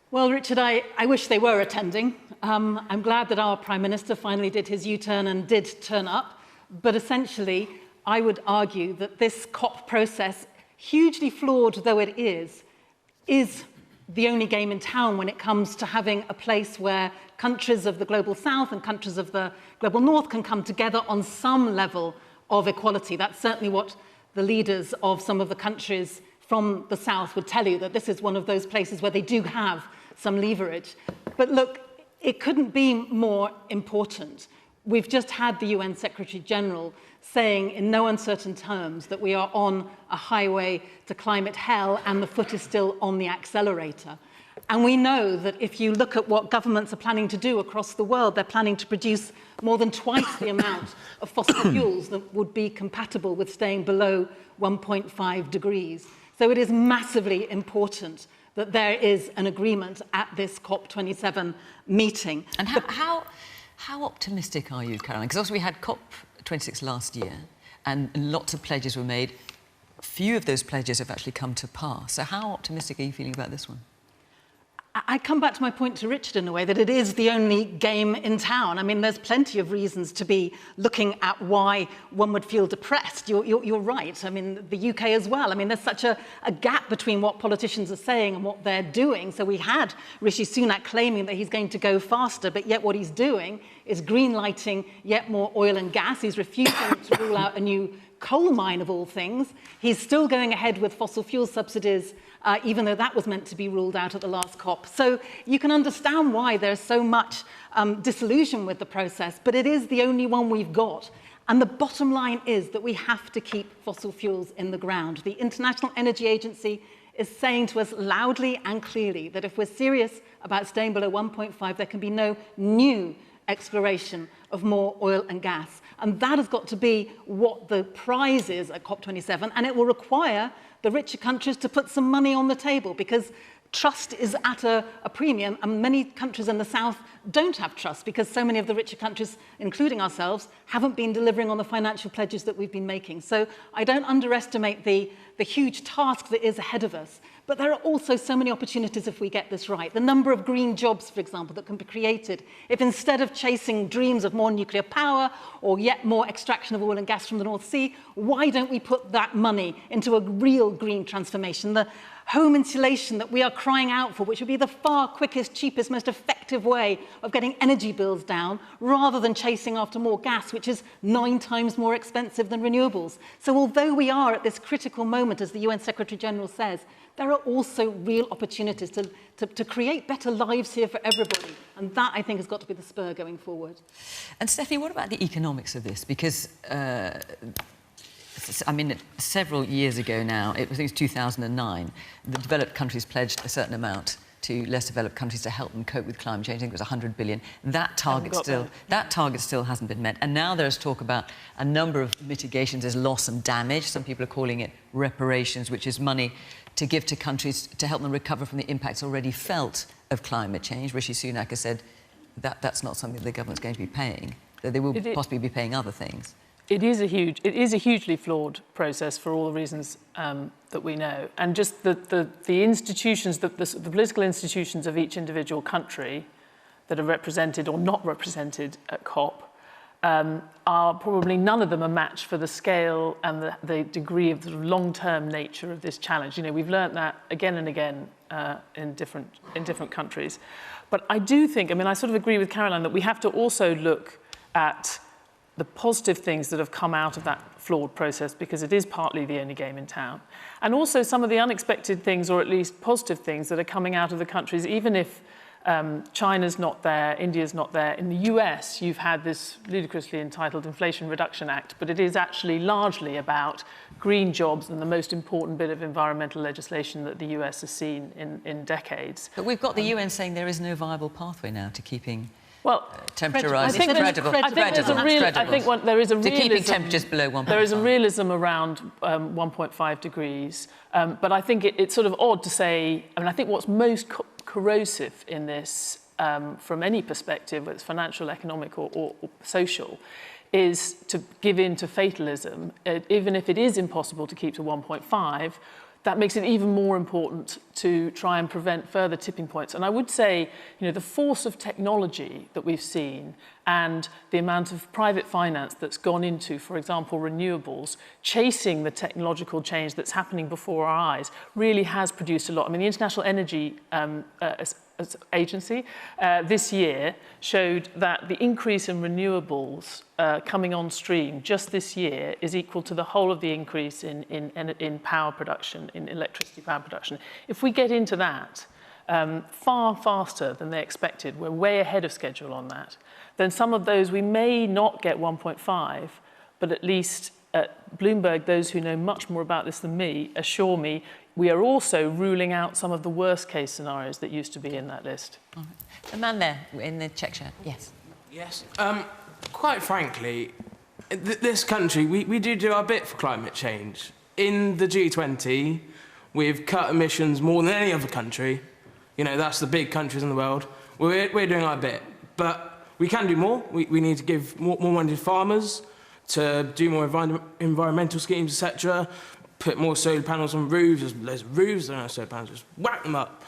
S10: Well, Richard, I wish they were attending. I'm glad that our Prime Minister finally did his U-turn and did turn up. But essentially, I would argue that this COP process, hugely flawed though it is the only game in town when it comes to having a place where countries of the global south and countries of the global north can come together on some level of equality. That's certainly what the leaders of some of the countries from the south would tell you, that this is one of those places where they do have some leverage. But look, it couldn't be more important. We've just had the UN Secretary General saying in no uncertain terms that we are on a highway to climate hell and the foot is still on the accelerator. And we know that if you look at what governments are planning to do across the world, they're planning to produce more than twice the amount of fossil fuels that would be compatible with staying below 1.5 degrees. So it is massively important that there is an agreement at this COP27 meeting.
S1: And how optimistic are you, Caroline? Because also we had COP26 last year and lots of pledges were made. Few of those pledges have actually come to pass. So how optimistic are you feeling about this one?
S10: I come back to my point to Richard in a way that it is the only game in town. I mean, there's plenty of reasons to be looking at why one would feel depressed. You're right. I mean, the UK as well. I mean, there's such a gap between what politicians are saying and what they're doing. So we had Rishi Sunak claiming that he's going to go faster, but yet what he's doing is green-lighting yet more oil and gas. He's refusing to rule out a new coal mine of all things. He's still going ahead with fossil fuel subsidies, even though that was meant to be ruled out at the last COP. So you can understand why there's so much disillusion with the process, but it is the only one we've got. And the bottom line is that we have to keep fossil fuels in the ground. The International Energy Agency is saying to us loudly and clearly that if we're serious about staying below 1.5, there can be no new exploration of more oil and gas. And that has got to be what the prize is at COP27, and it will require the richer countries to put some money on the table, because trust is at a premium, and many countries in the south don't have trust because so many of the richer countries, including ourselves, haven't been delivering on the financial pledges that we've been making. So I don't underestimate the huge task that is ahead of us. But there are also so many opportunities if we get this right. The number of green jobs, for example, that can be created if instead of chasing dreams of more nuclear power or yet more extraction of oil and gas from the North Sea, why don't we put that money into a real green transformation? The home insulation that we are crying out for, which would be the far quickest, cheapest, most effective way of getting energy bills down, rather than chasing after more gas, which is 9 times more expensive than renewables. So although we are at this critical moment, as the UN Secretary General says, there are also real opportunities to create better lives here for everybody. And that, I think, has got to be the spur going forward.
S1: And Stephanie, what about the economics of this? Because I mean, several years ago now, I think it's 2009, the developed countries pledged a certain amount to less developed countries to help them cope with climate change. I think it was 100 billion. That target still hasn't been met. And now there's talk about a number of mitigations. There's loss and damage. Some people are calling it reparations, which is money to give to countries to help them recover from the impacts already felt of climate change. Rishi Sunak has said that that's not something the government's going to be paying, that they will possibly be paying other things.
S11: It is a hugely flawed process for all the reasons that we know, and just the institutions, the political institutions of each individual country that are represented or not represented at COP are probably none of them a match for the scale and the degree of the long-term nature of this challenge. You know, we've learnt that again and again in different countries, but I do think, I mean, I sort of agree with Caroline that we have to also look at the positive things that have come out of that flawed process, because it is partly the only game in town. And also some of the unexpected things, or at least positive things, that are coming out of the countries, even if China's not there, India's not there. In the US, you've had this ludicrously entitled Inflation Reduction Act, but it is actually largely about green jobs and the most important bit of environmental legislation that the US has seen in decades.
S1: But we've got the UN saying there is no viable pathway now to keeping temperature
S11: I
S1: rising.
S11: think there is a realism.
S1: To keeping temperatures below 1.5.
S11: There is a realism around 1.5 degrees, but I think it's sort of odd to say. I mean, I think what's most corrosive in this, from any perspective, whether it's financial, economic, or social, is to give in to fatalism. Even if it is impossible to keep to 1.5. That makes it even more important to try and prevent further tipping points. And I would say, you know, the force of technology that we've seen and the amount of private finance that's gone into, for example, renewables, chasing the technological change that's happening before our eyes, really has produced a lot. I mean, the International Energy Agency this year showed that the increase in renewables coming on stream just this year is equal to the whole of the increase in power production, in electricity power production. If we get into that far faster than they expected, we're way ahead of schedule on that, then some of those we may not get 1.5, but at least at Bloomberg, those who know much more about this than me assure me we are also ruling out some of the worst case scenarios that used to be in that list.
S1: All right. The man there in the check shirt. Yes.
S20: Yes. Quite frankly, this country, we do our bit for climate change. In the G20, we've cut emissions more than any other country. You know, that's the big countries in the world. We're doing our bit. But we can do more. We need to give more money to farmers, to do more environmental schemes, etc., put more solar panels on roofs. There's roofs, there are no solar panels, just whack them up.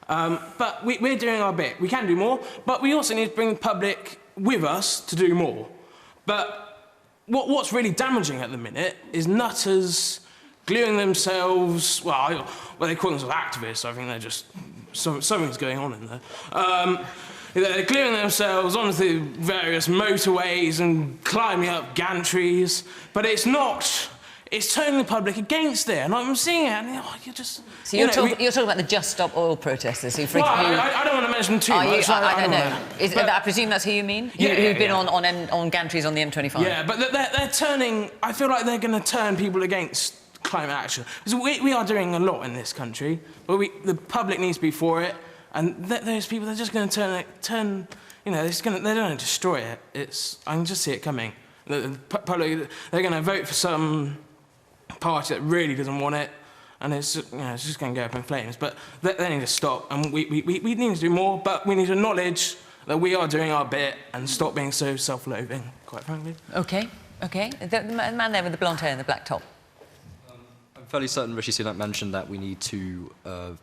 S20: But we're doing our bit. We can do more, but we also need to bring the public with us to do more. But what's really damaging at the minute is nutters gluing themselves, well, they call themselves activists, so I think they're just, something's going on in there. They're gluing themselves onto various motorways and climbing up gantries, but it's turning the public against it, and I'm seeing it, and you're just...
S1: So you're talking about the Just Stop Oil protesters who...
S20: I don't want to mention too much.
S1: I don't know. I presume that's who you mean? Who've been on gantries on the M25?
S20: Yeah, but they're turning... I feel like they're going to turn people against climate action. Because we are doing a lot in this country, but the public needs to be for it, and those people, they're just going to turn... You know, they're going to destroy it. I can just see it coming. The public, they're going to vote for some party that really doesn't want it, and it's just going to go up in flames. But they need to stop, and we need to do more, but we need to acknowledge that we are doing our bit and stop being so self-loathing, quite frankly.
S1: OK. The man there with the blonde hair and the black top.
S21: I'm fairly certain Rishi Sunak mentioned that we need to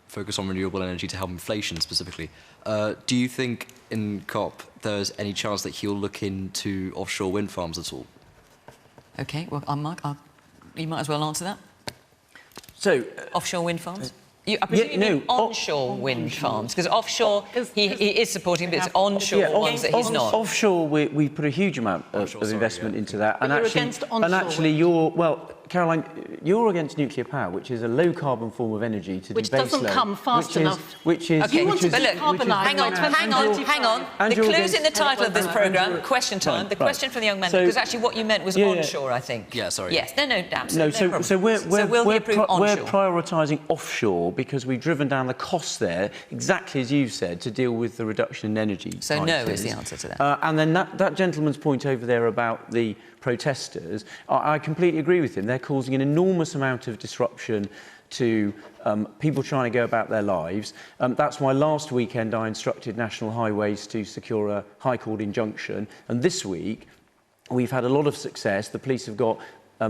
S21: focus on renewable energy to help inflation specifically. Do you think in COP there's any chance that he'll look into offshore wind farms at all?
S1: OK, well, Mark, you might as well answer that.
S4: So,
S1: offshore wind farms? I presume you mean onshore wind farms, because offshore he is supporting, but it's onshore ones that he's not.
S4: Offshore, we put a huge amount of investment into that,
S10: But you're against onshore
S4: and actually, Caroline, you're against nuclear power, which is a low-carbon form of energy to
S10: which
S4: do base
S10: doesn't
S4: load,
S10: come fast enough.
S1: Okay,
S10: want to
S1: decarbonise. Hang on. The clue's in the title of this programme, Question Time. The question from the young man, because actually what you meant was onshore, I think.
S21: Yeah, sorry.
S1: Yes, no, absolutely.
S4: No, so we're prioritising offshore because we've driven down the costs there, exactly as you've said, to deal with the reduction in energy
S1: So
S4: prices.
S1: no is the answer to that.
S4: And then that gentleman's point over there about the protesters, I completely agree with him. They're causing an enormous amount of disruption to people trying to go about their lives. That's why last weekend I instructed National Highways to secure a High Court injunction. And this week, we've had a lot of success. The police have got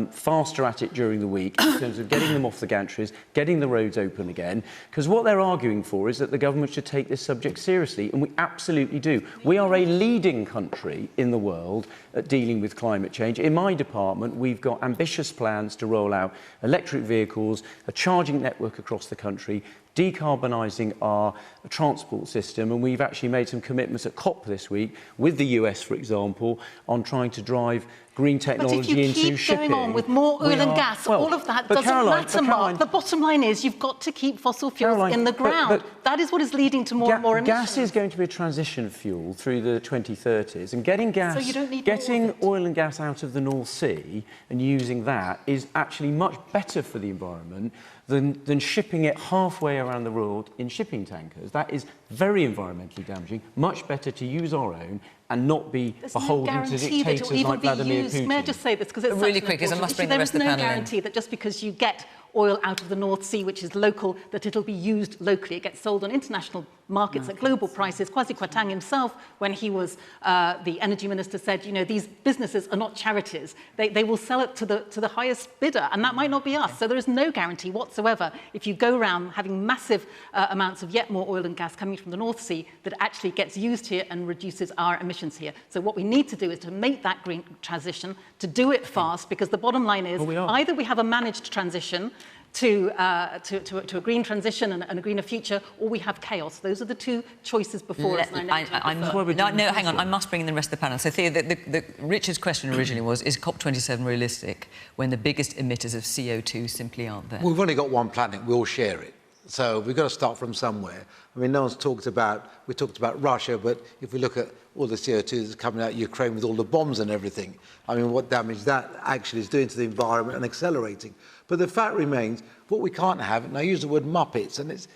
S4: faster at it during the week in terms of getting them off the gantries, getting the roads open again, because what they're arguing for is that the government should take this subject seriously, and we absolutely do. We are a leading country in the world at dealing with climate change. In my department, we've got ambitious plans to roll out electric vehicles, a charging network across the country, decarbonising our transport system, and we've actually made some commitments at COP this week with the US, for example, on trying to drive green technology into shipping.
S10: But if you keep going on with more oil and gas, all of that doesn't matter, Mark. The bottom line is you've got to keep fossil fuels in the ground. That is what is leading to more and more emissions.
S4: Gas is going to be a transition fuel through the 2030s, and getting oil and gas out of the North Sea and using that is actually much better for the environment than shipping it halfway around the world in shipping tankers. That is very environmentally damaging. Much better to use our own and not be beholden to dictators like Vladimir Putin.
S10: May I just say this, because it's
S1: really quick, because I must bring the rest of the panel in.
S10: There is no guarantee that just because you get oil out of the North Sea, which is local, that it'll be used locally. It gets sold on international markets at global prices. Kwasi Kwarteng himself, when he was the energy minister, said, you know, these businesses are not charities. They will sell it to the highest bidder, and that might not be us. So there is no guarantee whatsoever, if you go around having massive amounts of yet more oil and gas coming from the North Sea, that actually gets used here and reduces our emissions here. So what we need to do is to make that green transition, to do it fast, because the bottom line is either we have a managed transition to a green transition and a greener future, or we have chaos. Those are the two choices before us.
S1: Hang on, I must bring in the rest of the panel. So, Theo, Richard's question originally was, is COP27 realistic when the biggest emitters of CO2 simply aren't there?
S3: We've only got one planet, we all share it. So we've got to start from somewhere. I mean, no one's talked about, we talked about Russia, but if we look at all the CO2 that's coming out of Ukraine with all the bombs and everything, I mean, what damage that actually is doing to the environment and accelerating. But the fact remains, what we can't have, and I use the word Muppets, and it's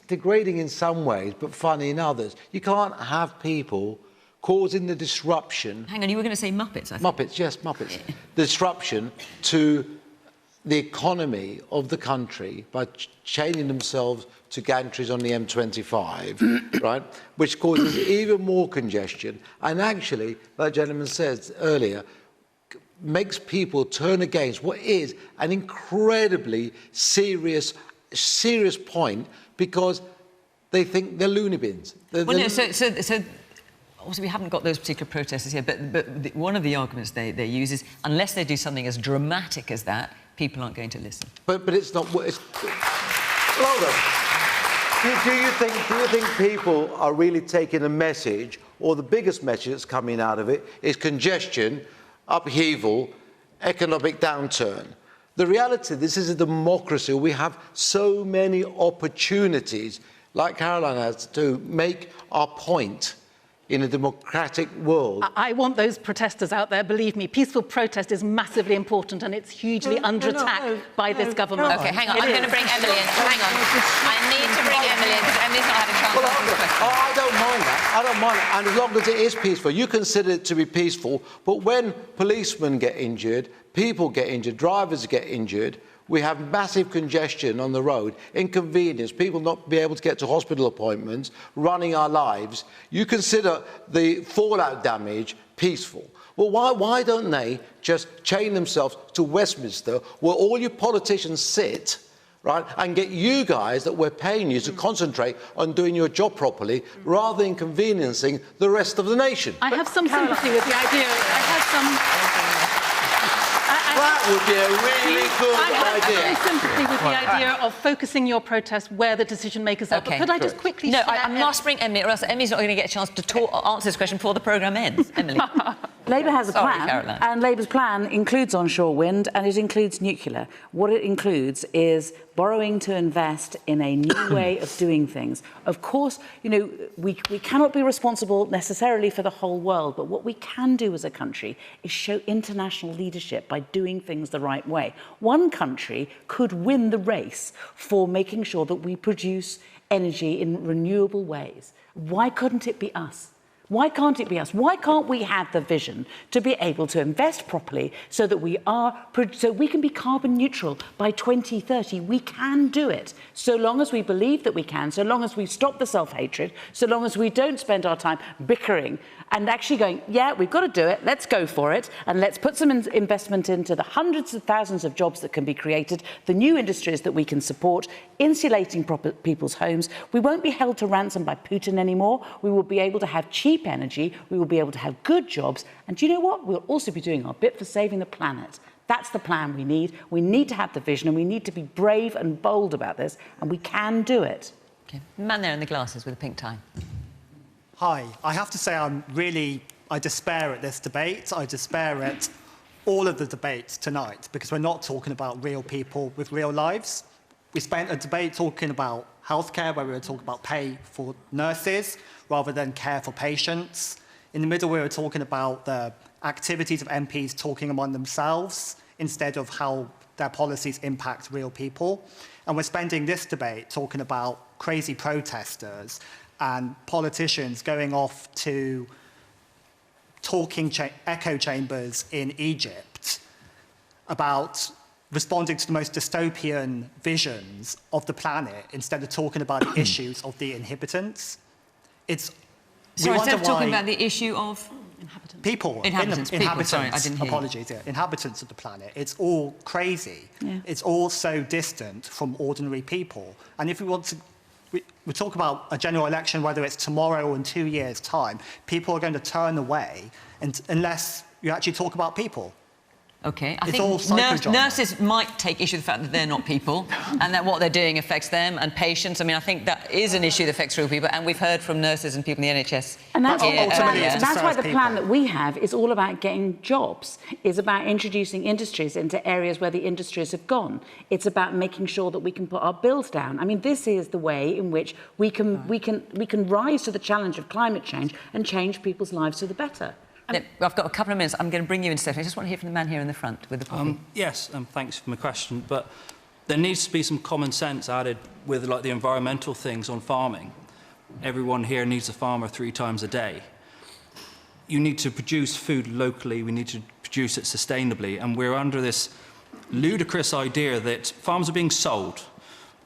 S3: degrading in some ways, but funny in others. You can't have people causing the disruption.
S1: Hang on, you were going to say Muppets, I think.
S3: Muppets, yes, Muppets. Disruption to the economy of the country by chaining themselves to gantries on the M25, right, which causes even more congestion. And actually, like the gentleman said earlier, makes people turn against what is an incredibly serious point, because they think they're loony bins.
S1: So obviously we haven't got those particular protesters here, but one of the arguments they use is, unless they do something as dramatic as that, people aren't going to listen.
S3: But it's not. It's, do you think people are really taking a message, or the biggest message that's coming out of it is congestion, upheaval, economic downturn? The reality, this is a democracy. We have so many opportunities, like Caroline has, to make our point in a democratic world.
S10: I want those protesters out there, believe me. Peaceful protest is massively important, and it's hugely under attack by this government.
S1: OK, hang on, I'm going to bring Emily in. Hang on. I need to bring Emily in, because Emily's not had a chance to ask this question.
S3: I don't mind that. I don't mind it. And as long as it is peaceful, you consider it to be peaceful. But when policemen get injured, people get injured, drivers get injured, we have massive congestion on the road, inconvenience, people not be able to get to hospital appointments, running our lives. You consider the fallout damage peaceful. Well, why don't they just chain themselves to Westminster, where all you politicians sit, right, and get you guys that we're paying you to concentrate on doing your job properly, rather than inconveniencing the rest of the nation?
S10: I have some sympathy with the idea.
S3: That would be a really good idea.
S10: I have some sympathy with the idea of focusing your protest where the decision makers are. But could I just quickly...
S1: No, I must bring Emily, or else Emily's not going to get a chance to answer this question before the programme ends. Emily.
S7: Labour has a plan,
S1: Caroline.
S7: and Labour's plan includes onshore wind and it includes nuclear. What it includes is borrowing to invest in a new way of doing things. Of course, you know, we cannot be responsible necessarily for the whole world, but what we can do as a country is show international leadership by doing things the right way. One country could win the race for making sure that we produce energy in renewable ways. Why couldn't it be us? Why can't it be us? Why can't we have the vision to be able to invest properly so that we can be carbon neutral by 2030? We can do it, so long as we believe that we can, so long as we stop the self-hatred, so long as we don't spend our time bickering and actually going, yeah, we've got to do it, let's go for it, and let's put some investment into the hundreds of thousands of jobs that can be created, the new industries that we can support, insulating people's homes. We won't be held to ransom by Putin anymore. We will be able to have cheap energy, we will be able to have good jobs, and do you know what? We'll also be doing our bit for saving the planet. That's the plan we need. We need to have the vision, and we need to be brave and bold about this, and we can do it.
S1: Okay. Man there in the glasses with a pink tie.
S2: Hi. I have to say I despair at this debate. I despair at all of the debates tonight because we're not talking about real people with real lives. We spent a debate talking about healthcare where we were talking about pay for nurses rather than care for patients. In the middle, we were talking about the activities of MPs talking among themselves instead of how their policies impact real people. And we're spending this debate talking about crazy protesters and politicians going off to echo chambers in Egypt about responding to the most dystopian visions of the planet instead of talking about the issues of the inhabitants.
S1: Sorry, instead of talking about the issue of inhabitants, sorry, I didn't hear
S2: apologies, yeah, inhabitants of the planet. It's all crazy.
S7: Yeah.
S2: It's all so distant from ordinary people. And if we want to we talk about a general election, whether it's tomorrow or in 2 years' time, people are going to turn away unless you actually talk about people.
S1: OK, I think nurses might take issue with the fact that they're not people and that what they're doing affects them, and patients. I mean, I think that is an issue that affects real people, and we've heard from nurses and people in the NHS.
S7: And that's why the plan that we have is all about getting jobs, is about introducing industries into areas where the industries have gone. It's about making sure that we can put our bills down. I mean, this is the way in which we can rise to the challenge of climate change and change people's lives for the better.
S1: I've got a couple of minutes. I'm going to bring you in, Stephanie. I just want to hear from the man here in the front with the poppy.
S22: Yes, thanks for my question. But there needs to be some common sense added with like the environmental things on farming. Everyone here needs a farmer 3 times a day. You need to produce food locally. We need to produce it sustainably. And we're under this ludicrous idea that farms are being sold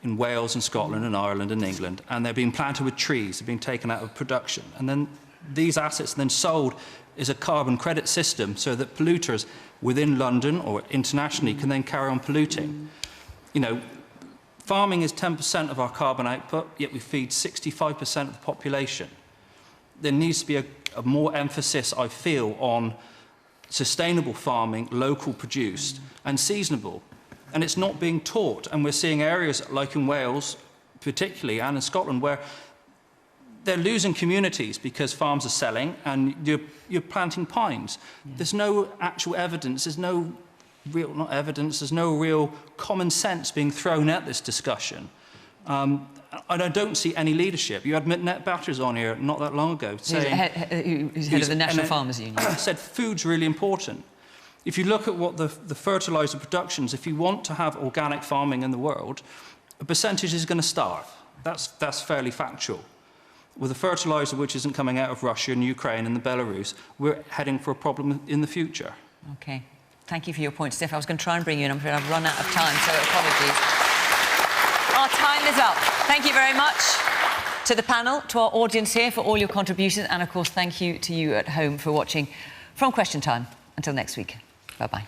S22: in Wales and Scotland and Ireland and England, and they're being planted with trees. They're being taken out of production. And then these assets are then sold is a carbon credit system so that polluters within London or internationally can then carry on polluting. You know, farming is 10% of our carbon output, yet we feed 65% of the population. There needs to be a more emphasis, I feel, on sustainable farming, local produced and seasonable. And it's not being taught. And we're seeing areas like in Wales, particularly, and in Scotland, where they're losing communities because farms are selling and you're planting pines. Yeah. There's no actual evidence, there's no real common sense being thrown at this discussion. And I don't see any leadership. You had Net Batters on here not that long ago saying...
S1: He's head of the National Farmers Union.
S22: Said food's really important. If you look at what the fertiliser productions, if you want to have organic farming in the world, a percentage is going to starve. That's fairly factual. With a fertiliser which isn't coming out of Russia and Ukraine and the Belarus, we're heading for a problem in the future.
S1: OK. Thank you for your point, Steph. I was going to try and bring you in. I'm afraid I've run out of time, so apologies. Our time is up. Thank you very much to the panel, to our audience here for all your contributions, and, of course, thank you to you at home for watching From Question Time. Until next week. Bye-bye.